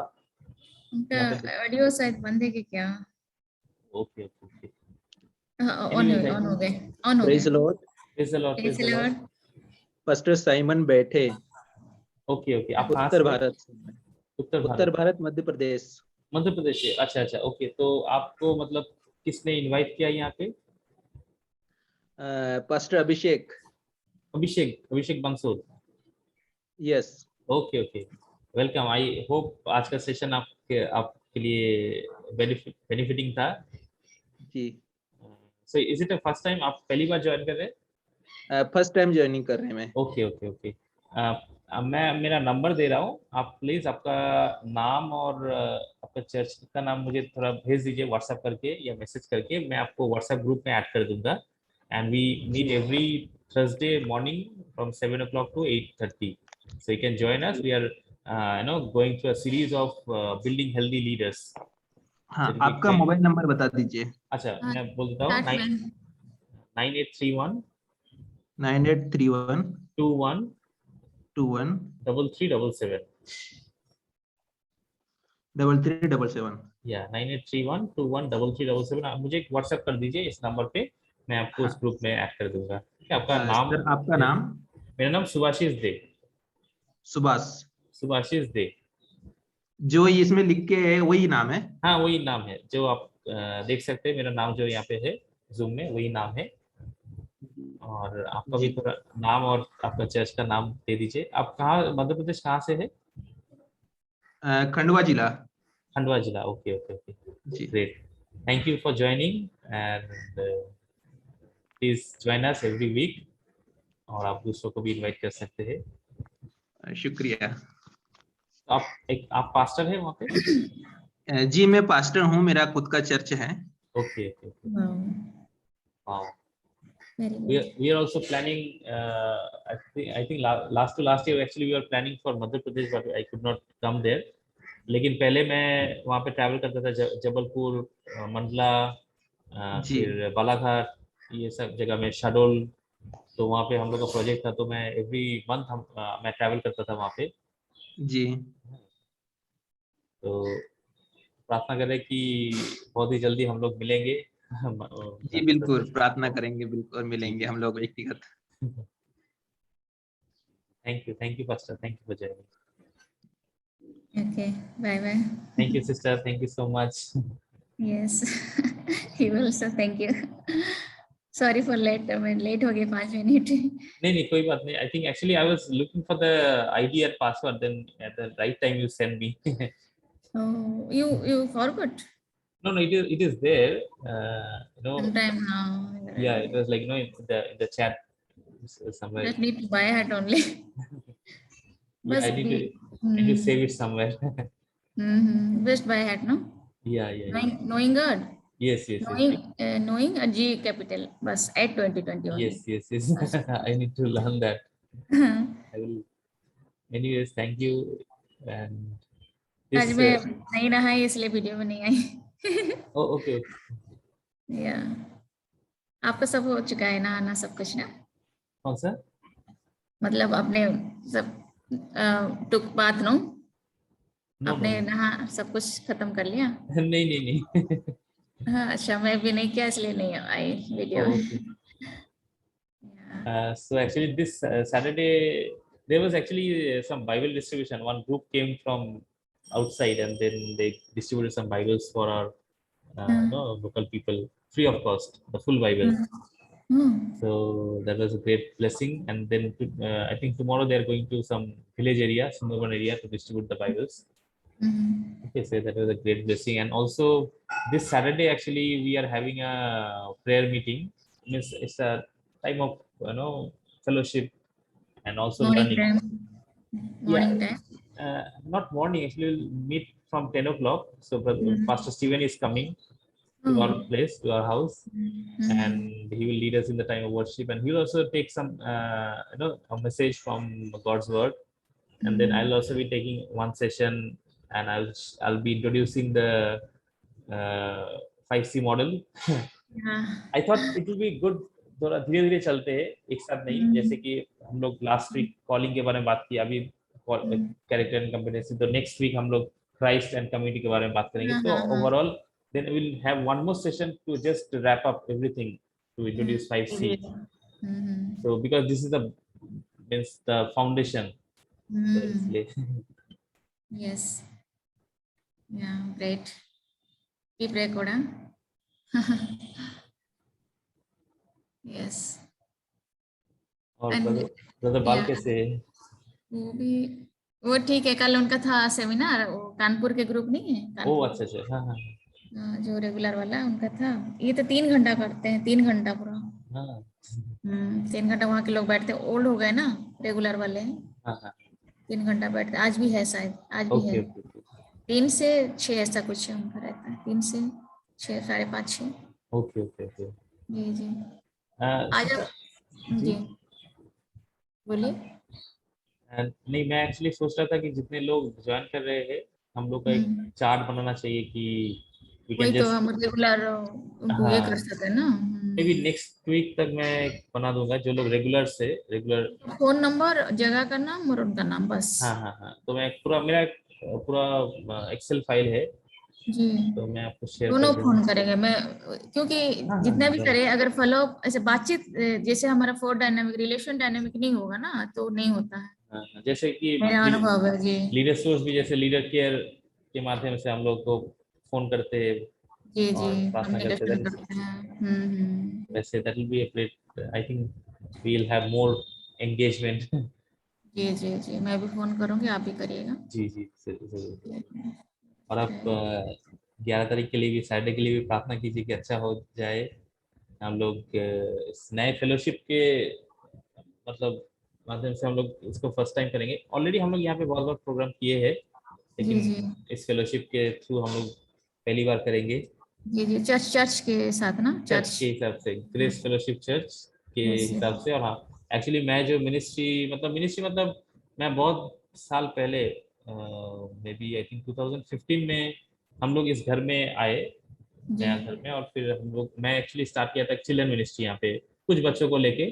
उनका ऑडियो शायद बंद है कि क्या? Okay. ऑन हो गए। Praise the Lord. Praise the Lord. Pastor Simon बैठे। Okay. आप उत्तर भारत मध्य प्रदेश। मध्य प्रदेश से। अच्छा। ओके, तो आपको मतलब किसने इनवाइट किया यहाँ पे? Pastor Abhishek Bansod. Yes. Okay. Welcome. I hope आज का सेशन आपके लिए बेनिफिटिंग था जी। So is it first time आप पहली बार ज्वाइन कर रहे हैं? फर्स्ट टाइम ज्वाइनिंग कर रहे हैं मैं। ओके। मैं मेरा नंबर दे रहा हूँ, आप प्लीज आपका नाम और आपका चर्च का नाम मुझे थोड़ा भेज दीजिए व्हाट्सएप करके या मैसेज करके, मैं आपको व्हाट्सएप ग्रुप में ऐड कर दूंगा। And we meet every Thursday morning from 7 o'clock to 8:30, so you can join us. We are going through a series of building healthy leaders. हाँ, आपका मोबाइल नंबर बता दीजिए। अच्छा, मैं बोल देता हूँ 9831 21 3377। 3377। या 9831213377। आप मुझे एक व्हाट्सएप कर दीजिए इस नंबर पे, मैं आपको उस हाँ। ग्रुप में ऐड कर दूंगा। ठीक है, आपका नाम? सर आपका नाम? मेरा नाम सुभाषिष दे। सुभाष। सुभाषिष दे। जो इसमें लिख के है वही नाम है? हाँ वही नाम है जो आप देख सकते हैं, मेरा नाम जो यहाँ पे है जूम में वही नाम है। और आपका भी थोड़ा नाम और आपका चर्च का नाम दे दीजिए। आप कहाँ, मध्य प्रदेश कहाँ से है? खंडवा जिला। खंडवा जिला। ओके ओके ओके, जी। Great. Thank you for joining and please join us every week. और आप दूसरों को भी इनवाइट कर सकते हैं। शुक्रिया। आप पास्टर हैं वहाँ पे? जी मैं पास्टर हूँ, मेरा खुद का चर्च है। Okay okay okay. Wow. हाँ। Very We good. are also planning. I think last year actually we were planning for Madhya Pradesh, but I could not come there. लेकिन पहले मैं वहाँ पे ट्रैवल करता था, जबलपुर, मंडला, जी। फिर बालाघाट, ये सब जगह में, शहडोल। तो वहाँ पे हम लोग का प्रोजेक्ट था, तो मैं एवरी मंथ मैं ट्रैवल करता था वहाँ पे। जी। तो प्रार्थना करें कि बहुत ही जल्दी हम लोग मिलेंगे। जी बिल्कुल, प्रार्थना करेंगे, बिल्कुल मिलेंगे हम लोग व्यक्तिगत। Thank you pastor, thank you for joining. Okay. Bye bye. Thank you sister, thank you so much. Yes. You also. Thank you. Sorry for late. मैं late हो गई 5 मिनट। नहीं कोई बात नहीं। I think actually I was looking for the ID and password, then at the right time you send me. Oh, you forgot. No, it is there. You know. Sometime now. Yeah, it was like, you know, in the chat somewhere. Just need to buy hat only. Yeah, I need to save it somewhere. Best buy hat, no? Yeah. Knowing God. Yes. Knowing a G capital. Bas at 2021. Yes. I need to learn that. I will. Anyways, thank you. And आज मैं नहीं नहाई इसलिए video में नहीं आई। Oh, okay. Yeah. आपका सब हो चुका है नहाना सब कुछ ना? कौन सा? मतलब अपने सब टुक बात नो? आपने नहा सब कुछ खत्म कर लिया? नहीं। हाँ अच्छा, मैं भी नहीं किया इसलिए नहीं आई वीडियो में। So actually this Saturday there was actually some Bible distribution. One group came from outside and then they distributed some Bibles for our local people free of cost, the full Bible. So that was a great blessing. And then I think tomorrow they are going to some village area, Sundarban area, to distribute the Bibles. Okay, so that was a great blessing. And also this Saturday actually we are having a prayer meeting. It's a time of fellowship and also learning. Morning time. Not morning, actually we'll meet from 10 o'clock. So Pastor Stephen is coming to our place, to our house, and he will lead us in the time of worship, and he will also take some a message from God's word. And then I'll also be taking one session, and I'll be introducing the 5C model. I thought it will be good, थोड़ा धीरे-धीरे चलते हैं, एक साथ नहीं। जैसे कि हम लोग लास्ट वीक कॉलिंग के बारे में बात की, अभी कैरेक्टर एंड कॉम्पिटेंसी, तो नेक्स्ट वीक हम लोग क्राइस्ट एंड कम्युनिटी के बारे में बात करेंगे। तो overall then we'll have one more session to just wrap up everything to introduce 5C. So because this is the foundation. Yes. Yeah, great. Keep recording. Yes. और brother बाल कैसे है? वो ठीक है। कल उनका था सेमिनार, वो कानपुर के ग्रुप नहीं है? ओह अच्छा। हाँ। जो रेगुलर वाला उनका था। ये तो 3 घंटा करते हैं, 3 घंटा पूरा। 3 घंटा वहाँ के लोग बैठते हैं, ओल्ड हो गए ना रेगुलर वाले। 3 घंटा बैठते, आज भी है शायद, आज भी है। 3 से 6 ऐसा कुछ उनका रहता है, 3 से 6, 5:30, 6। ओके। जी आज जी बोलिए। नहीं, मैं एक्चुअली सोच रहा था कि जितने लोग ज्वाइन कर रहे हैं हम लोग का एक चार्ट बनाना चाहिए कि वही तो हम रेगुलर उनको ये कर सकते हैं ना। मे बी नेक्स्ट वीक तक मैं बना दूंगा, जो लोग रेगुलर फोन नंबर, जगह का नाम और उनका नाम बस। हाँ। तो मैं पूरा, मेरा पूरा एक्सेल फाइल है, जी तो मैं आपको शेयर दोनों कर फोन दूंगा। करेंगे मैं, क्योंकि हाँ, जितना भी हाँ, करे अगर फॉलो ऐसे बातचीत जैसे हमारा फोर डायनामिक रिलेशन डायनामिक नहीं होगा ना तो नहीं होता है, हाँ, जैसे कि मेरा अनुभव है जी। लीडर सोर्स भी, जैसे लीडर केयर के माध्यम से हम लोग को फोन करते हैं जी जी और प्रार्थना करते कम्युनिकेशन हैं, करते हैं। वैसे that will be a great, I think we will have more engagement. जी जी जी मैं भी फोन करूंगी, आप भी करिएगा। जी जी जरूर। और आप 11 तारीख के लिए भी, सैटरडे के लिए भी प्रार्थना कीजिए कि अच्छा हो जाए। हम लोग इस नए फेलोशिप के मतलब माध्यम से हम लोग इसको फर्स्ट टाइम करेंगे। ऑलरेडी हम लोग यहाँ पे बहुत बार प्रोग्राम किए हैं, जी लेकिन जी इस फेलोशिप के थ्रू हम लोग पहली बार करेंगे। जी जी चर्च के साथ ना, चर्च के हिसाब से, ग्रेस फेलोशिप चर्च के यस हिसाब से। और हाँ, एक्चुअली मैं जो मिनिस्ट्री मतलब मैं बहुत साल पहले, मे बी आई थिंक 2015 में हम लोग इस घर में आए, जी नया घर में। और फिर मैं एक्चुअली स्टार्ट किया था चिल्ड्रन मिनिस्ट्री यहाँ पे कुछ बच्चों को लेके,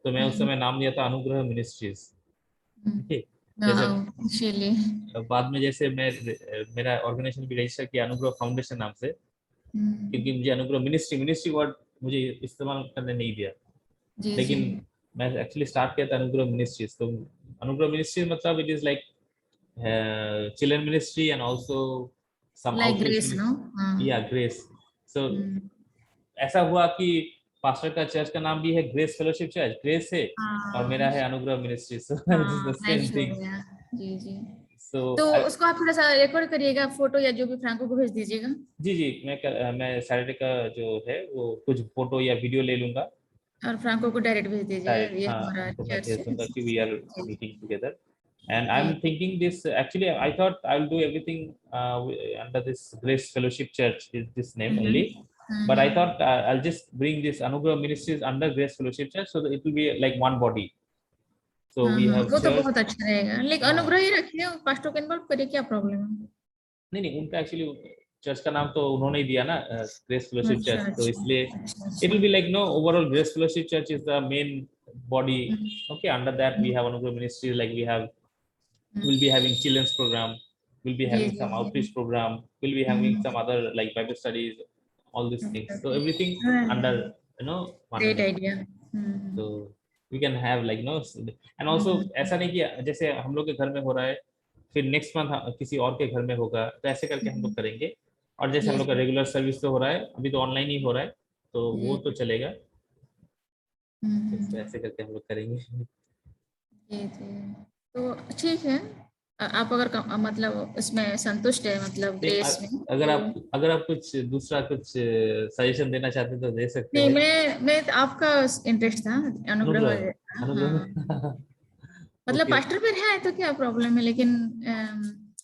तो मैं उस समय नाम दिया था अनुग्रह मिनिस्ट्रीज। ठीक है, जैसे इसीलिए बाद में जैसे मेरा ऑर्गेनाइजेशन भी रजिस्टर किया अनुग्रह फाउंडेशन नाम से, क्योंकि मुझे अनुग्रह मिनिस्ट्री वर्ड मुझे इस्तेमाल करने नहीं दिया। जी जी लेकिन मैं एक्चुअली स्टार्ट किया था अनुग्रह मिनिस्ट्रीज। तो अनुग्रह मिनिस्ट्रीज मतलब it is like children ministry and also some like outreach grace no. Ministry, या ग्रेस। सो हम्म, ऐसा हुआ कि पास्टर का चर्च का नाम भी है ग्रेस फेलोशिप चर्च, ग्रेस है, और मेरा हाँ है अनुग्रह ministry, so it is the हाँ सेम मैच हो थिंग। गया। जी जी सो तो उसको आप थोड़ा सा रिकॉर्ड करिएगा, फोटो या जो भी फ्रैंको को भेज दीजिएगा। जी जी, मैं सैटरडे का जो है वो कुछ फोटो या वीडियो ले लूंगा। और फ्रैंको को डायरेक्ट भेज दीजिएगा, राइट, ये हाँ, हमारा उनको मैं चर्च भेज है। दूंगा कि वी आर जी मीटिंग टुगेदर। And I'm जी thinking this, actually I thought I'll do everything under this Grace Fellowship Church, is this name only. But I thought I'll just bring this Anugrah Ministries under Grace Fellowship Church, so that it will be like one body. So we have वो तो church. बहुत अच्छा रहेगा, लेकिन हाँ, अनुग्रह ही रखिए, pastor को इन्वॉल्व करिए, क्या प्रॉब्लम है। नहीं उनका एक्चुअली चर्च का नाम तो उन्होंने ही दिया ना, ग्रेस फेलोशिप अच्छा चर्च, तो अच्छा इसलिए अच्छा इट अच्छा will be like no overall Grace Fellowship Church is the main body. Hmm, Okay, under that we have Anugrah Ministries, like we'll be having children's program, we'll be जी having जी some जी outreach program, we'll be having some other like Bible studies, all these things. So everything under one great name. Idea. So we can have like and also ऐसा नहीं कि जैसे हम लोग के घर में हो रहा है फिर नेक्स्ट मंथ किसी और के घर में होगा, तो ऐसे करके हम लोग करेंगे। और जैसे हम लोग का रेगुलर सर्विस तो हो रहा है, अभी तो ऑनलाइन ही हो रहा है, तो वो तो चलेगा, तो ऐसे करके हम लोग करेंगे। जी जी तो ठीक है। आप अगर मतलब इसमें संतुष्ट है, मतलब नहीं, ग्रेस में अगर तो। आप कुछ दूसरा कुछ सजेशन देना चाहते हैं तो दे सकते नहीं, हैं। मैं तो आपका इंटरेस्ट था अनुग्रह अनुग्रह, का, हाँ। अनुग्रह। मतलब ओके, पास्टर पर है तो क्या प्रॉब्लम है, लेकिन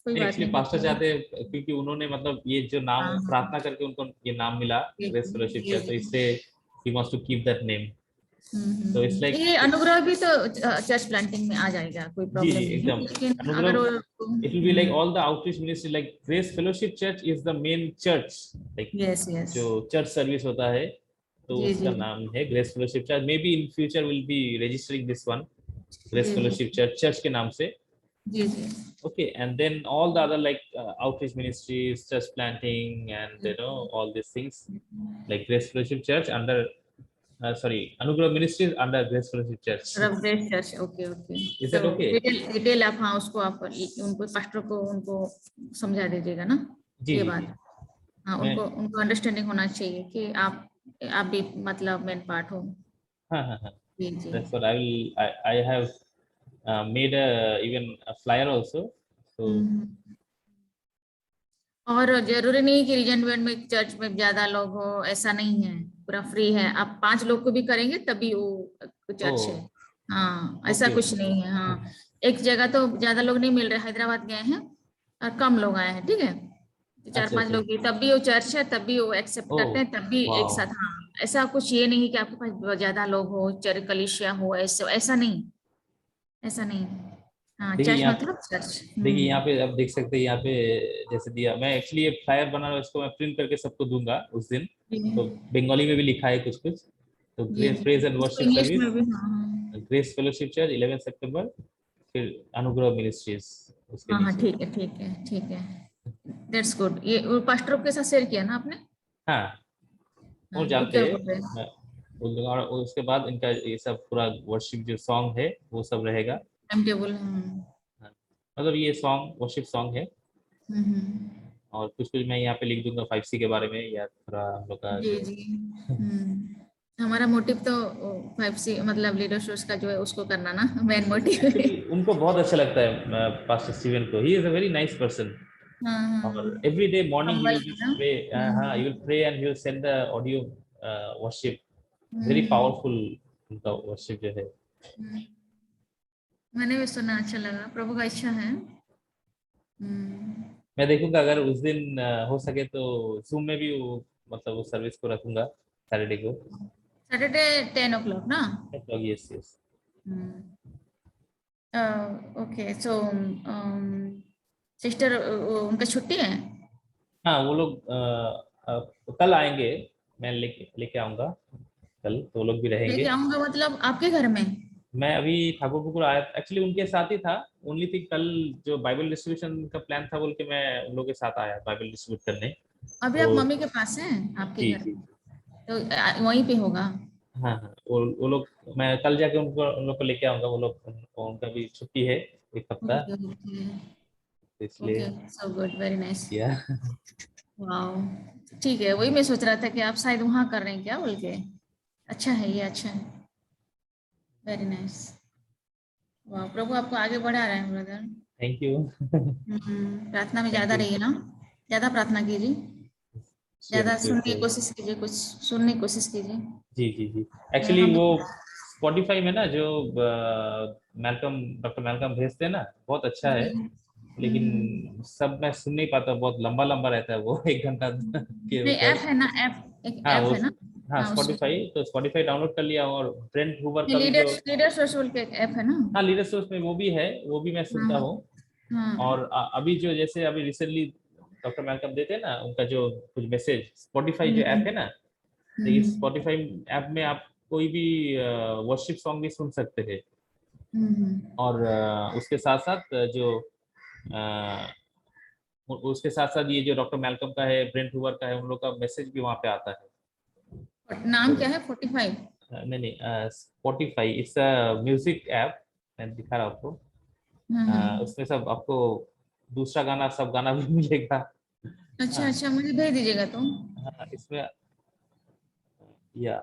कोई बात एक्चुअली नहीं पास्टर है। चाहते हैं, क्योंकि उन्होंने मतलब ये जो नाम हाँ हाँ प्रार्थना करके उनको ये नाम मिला जी ग्रेस फेलोशिप जी चर्च, तो जी इससे ही wants to keep that name. तो इट्स लाइक, ये अनुग्रह भी तो चर्च प्लांटिंग में आ जाएगा, कोई जी जी प्रॉब्लम नहीं है, एकदम, लेकिन अगर अनुग्रह, it will be like all the outreach ministry, like Grace Fellowship Church is the main church, like yes yes जो चर्च सर्विस होता है, तो जी उसका जी नाम है Grace Fellowship Church. Maybe in future will be registering this one Grace जी जी फेलोशिप चर्च, चर्च के नाम से। जी जी Okay, and then all the other like outreach ministries, church planting, and all these things like Grace Fellowship Church under sorry, Anugrah Ministries under Grace Fellowship Church. Ravidesh church, okay okay. Is तो that okay? Detail आप, हाँ उसको आप उनको pastor को उनको समझा दीजिएगा ना जी ये जी बात। जी, हाँ मैं, उनको अंडरस्टैंडिंग होना चाहिए कि आप भी मतलब मेन पार्ट हो। हाँ हाँ हाँ, जी जी that's what I have made a even a flyer also. So और जरूरी नहीं कि रीजन में चर्च में ज्यादा लोग हो, ऐसा नहीं है, पूरा फ्री है। आप 5 लोग को भी करेंगे तभी वो चर्च है। oh, हाँ ऐसा okay कुछ okay, नहीं है। हाँ एक जगह तो ज्यादा लोग नहीं मिल रहे, हैदराबाद गए हैं और कम लोग आए हैं, ठीक है, चार अच्छा पांच अच्छा, लोग ही, तब भी वो चर्च है, तब भी वो एक्सेप्ट करते oh हैं, तब भी एक साथ। wow, हाँ ऐसा कुछ ये नहीं कि आपके पास ज्यादा लोग हो, चर्च कलीसिया हो, ऐसे ऐसा नहीं, ऐसा नहीं। हाँ देखिए चर्च यहाँ मतलब चर्च। देखिए यहाँ पे आप देख सकते हैं, यहाँ पे जैसे दिया, मैं एक्चुअली ये फ्लायर बना रहा हूँ, इसको मैं प्रिंट करके सबको दूंगा उस दिन। जी तो बंगाली में भी लिखा है कुछ कुछ, तो जी ग्रेस प्रेज एंड इसको वर्शिप इंग्लिश सर्विस, में भी, हाँ हाँ ग्रेस फेलोशिप चर्च 11 सितंबर, फिर अनुग्रह मिनिस्ट्रीज, उसके हाँ हाँ, नीचे। ठीक है, दैट्स गुड। ये वो पास्टर के साथ शेयर किया ना आपने? हाँ, वो हाँ, जानते क्या हैं। बोल रहे हैं? और उसके बाद इनका ये सब पूरा वर्शिप जो सॉन्ग है वो सब रहेगा। Time table. हाँ, मतलब ये सॉन्ग वर्शिप सॉन्ग है। और कुछ कुछ मैं यहाँ पे लिख दूंगा 5C के बारे में, या थोड़ा हम लोग का जी जो जी। हमारा मोटिव तो 5C मतलब लीडर सोर्स का जो है उसको करना ना, मेन मोटिव है। एक्चुअली उनको बहुत अच्छा लगता है पास्टर स्टीवन को। He is a very nice person. हाँ और हाँ, every day morning he humble will है जस्ट ना। प्रे। हाँ, he will pray and he will send the audio worship. Very hmm, powerful उनका वर्शिप जो है। हम्म, मैंने भी सुना, अच्छा लगा, प्रभु का इच्छा है। मैं देखूंगा अगर उस दिन हो सके तो जूम में भी वो मतलब वो सर्विस को रखूंगा सैटरडे को। सैटरडे 10 o'clock ना? Yes yes. ओके, सो सिस्टर उनका छुट्टी है? हाँ, वो लोग कल आएंगे। मैं लेके आऊंगा कल, तो वो लोग भी रहेंगे। लेके आऊंगा मतलब आपके घर में? मैं अभी ठाकुर पुकुर आया, एक्चुअली उनके साथ ही था। ओनली थी कल जो बाइबल डिस्ट्रीब्यूशन का प्लान था बोल के मैं उन लोगों के साथ आया बाइबल डिस्ट्रीब्यूट करने। अभी आप तो मम्मी के पास हैं आपके जी घर जी। में? तो वहीं पे होगा। हाँ हाँ, वो लोग, मैं कल जाके उन लोग को लेके आऊंगा। वो लोग उनका भी छुट्टी है 1 हफ्ता, ओके ओके तो ओके, इसलिए सो गुड, वेरी नाइस। या वाओ, ठीक है, वही मैं सोच रहा था कि आप शायद वहां कर रहे हैं क्या बोल के। अच्छा है, ये अच्छा है, वेरी नाइस। वाह, प्रभु आपको आगे बढ़ा रहे हैं ब्रदर। Thank you. प्रार्थना में थैंक ज्यादा यू। रहिए ना, ज्यादा प्रार्थना कीजिए, श्योर ज्यादा श्योर सुनने की श्योर। कोशिश कीजिए, कुछ सुनने की कोशिश कीजिए। जी जी जी। तो एक्चुअली हम भी। वो स्पॉटिफाई में ना जो मैलकम, डॉक्टर मैलकम भेजते हैं ना, बहुत अच्छा है। जी। लेकिन सब मैं सुन नहीं पाता, बहुत लंबा लंबा रहता है वो 1 घंटा के नहीं, ऊपर। ऐप है ना, ऐप, एक हाँ ऐप वो, है ना। हाँ हाँ, उससे स्पॉटिफाई, तो स्पॉटिफाई डाउनलोड कर लिया। और ब्रेंट हूवर का भी जो, लीडर्स लीडर्स रसूल के एक ऐप है ना। हाँ लीडर सोर्स में वो भी है, वो भी मैं सुनता हाँ हूँ। हाँ। और अभी जो जैसे अभी रिसेंटली डॉक्टर मैलकम देते हैं ना उनका जो कुछ मैसेज, स्पॉटिफाई जो ऐप है ना, तो इस हम्म स्पॉटिफाई ऐप में आप कोई भी वर्शिप सॉन्ग भी सुन सकते हैं। हम्म। और उसके साथ साथ जो उसके साथ साथ ये जो डॉक्टर मैलकम का है, ब्रेंट हूवर का है, उन लोग का मैसेज भी वहाँ पे आता है। नाम तो क्या है? 45? नहीं नहीं, Spotify it's a music app. मैं दिखा रहा हूँ आपको। उसमें सब आपको दूसरा गाना, सब गाना भी मिलेगा। अच्छा हाँ अच्छा, मुझे भेज दीजिएगा तो। हाँ, इसमें या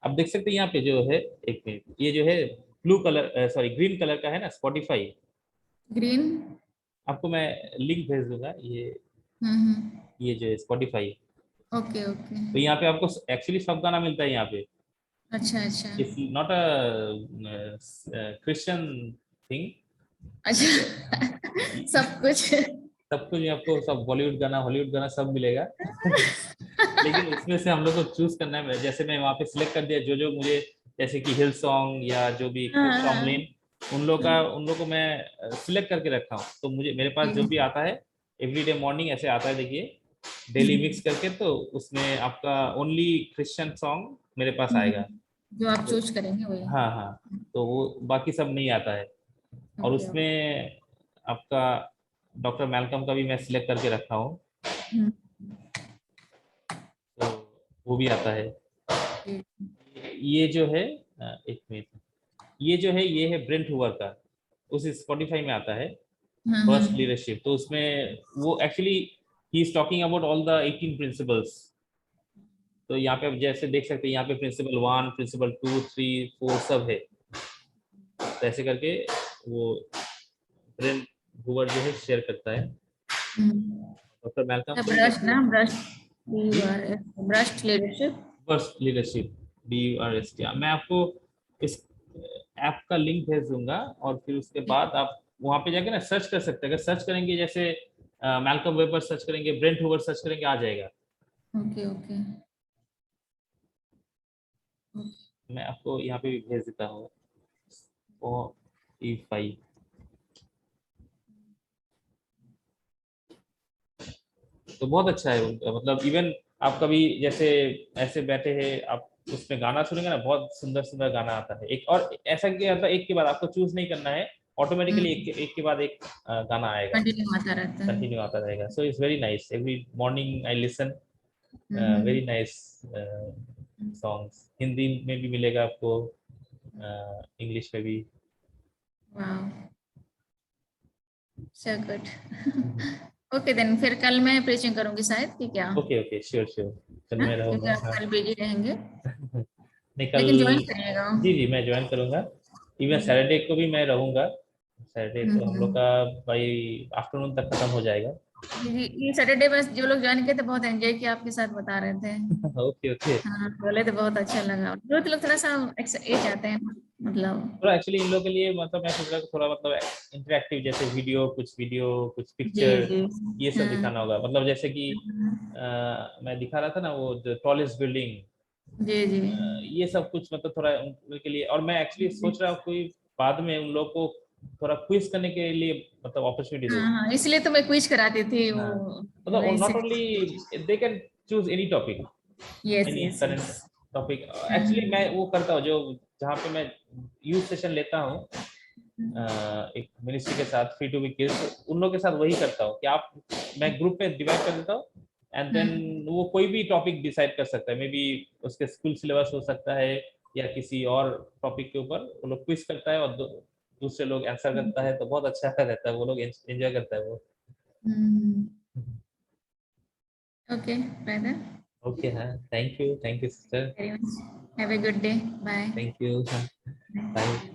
आप देख सकते हैं यहाँ पे जो है, एक मिनट, ये जो है blue colour, sorry green colour का है ना स्पॉटिफाई। ग्रीन। आपको मैं लिंक भेज दूंगा। ये जो है स्पॉटिफाई, ओके ओके। तो यहाँ पे आपको एक्चुअली सब गाना मिलता है यहाँ पे। अच्छा अच्छा it's not a Christian thing. अच्छा। सब कुछ। सब कुछ आपको, सब बॉलीवुड गाना, हॉलीवुड गाना सब मिलेगा। लेकिन उसमें से हम लोग को चूज करना है। जैसे मैं वहाँ पे सिलेक्ट कर दिया जो जो मुझे, जैसे कि हिल सॉन्ग या जो भी क्रिस हाँ, टॉमलिन, उन लोग को मैं सिलेक्ट करके रखा हूँ। तो मुझे, मेरे पास जो भी आता है एवरीडे मॉर्निंग ऐसे आता है, देखिए डेली मिक्स करके, तो उसमें आपका ओनली क्रिश्चियन सॉन्ग मेरे पास आएगा। जो आप तो चूज करेंगे वही। हाँ हाँ, तो वो बाकी सब नहीं आता है। और ओके ओके। उसमें आपका डॉक्टर मैलकम का भी मैं सिलेक्ट करके रखा हूँ, तो वो भी आता है। ये जो है, एक मिनट, ये जो है ये है ब्रेंट हूवर का, उस स्पॉटिफाई में आता है फर्स्ट लीडरशिप। तो उसमें वो actually he is talking about all the 18 principles. तो यहाँ पे आप जैसे देख सकते हैं, यहाँ पे प्रिंसिपल 1, प्रिंसिपल 2, 3, 4 सब है। तो ऐसे करके वो ब्रेंट हूवर जो है शेयर करता है। डॉक्टर मैलकम को भी ब्रश जैसे, ना, ब्रश, जी, brush leadership. First leadership, BURST। मैं आपको इस ऐप का लिंक भेज दूंगा, और फिर उसके बाद आप वहां पे जाके ना सर्च कर सकते हैं। अगर सर्च करेंगे जैसे मैलकम वेबर सर्च करेंगे, ब्रेंट हूवर सर्च करेंगे, आ जाएगा। Okay okay. मैं आपको यहाँ पे भी भेज देता हूँ Spotify। तो बहुत अच्छा है उनका, मतलब इवन आप कभी जैसे ऐसे बैठे हैं, आप उसमें गाना सुनेंगे ना, बहुत सुंदर सुंदर गाना आता है। एक और ऐसा कि मतलब एक के बाद आपको चूज नहीं करना है, ऑटोमेटिकली एक के बाद एक गाना आएगा, कंटिन्यू आता रहता है। कंटिन्यू आता रहेगा। So it's very nice, every morning I listen, very nice songs. Hindi में भी मिलेगा आपको, इंग्लिश में भी। Wow, so good. Okay then, फिर कल मैं प्रीचिंग करूंगी शायद, कि क्या? ओके ओके, श्योर श्योर, कल मैं क्योंकि रहूंगा। आप कल बिजी रहेंगे, नहीं कल, लेकिन ज्वाइन करिएगा। जी जी मैं ज्वाइन करूंगा। इवन सैटरडे को भी मैं रहूंगा। सैटरडे तो हम लोग का भाई आफ्टरनून तक खत्म हो जाएगा। ये सैटरडे बस जो लोग ज्वाइन किए थे बहुत एंजॉय किया, आपके साथ बता रहे थे। Okay okay. हाँ, बोले तो बहुत अच्छा लगा। जो लोग थोड़ा सा ये चाहते हैं, मतलब तो एक्चुअली इन लोगों के लिए मतलब मैं सोच रहा हूँ थोड़ा मतलब इंटरेक्टिव, जैसे वीडियो कुछ जी पिक्चर, जी ये सब दिखाना होगा। मतलब जैसे कि मैं दिखा रहा था ना वो टॉलेस्ट बिल्डिंग, जी जी ये सब कुछ मतलब थोड़ा उनके लिए। और मैं एक्चुअली सोच रहा हूँ कोई बाद में उन लोग को थोड़ा क्विज करने के लिए मतलब अपॉर्चुनिटी दूँ। हाँ, इसलिए तो मैं क्विज कराती थी वो। मतलब not only they can choose any topic, yes any yes current topic. Actually मैं वो करता हूँ जो जहाँ पे मैं यूथ सेशन लेता हूँ एक मिनिस्ट्री के साथ, फ्री टू बी किड्स, उन लोगों के साथ वही करता हूँ कि आप, मैं ग्रुप में डिवाइड कर देता हूँ एंड देन वो कोई भी टॉपिक डिसाइड कर सकता है। मे बी उसके स्कूल सिलेबस हो सकता है या किसी और टॉपिक के ऊपर वो लोग क्विज करता है और दूसरे लोग आंसर करता है, तो बहुत अच्छा रहता है, वो लोग एंजॉय करता है वो। ओके ब्रदर, ओके, हाँ, thank you sister, very much, have a good day, bye. Thank you, bye.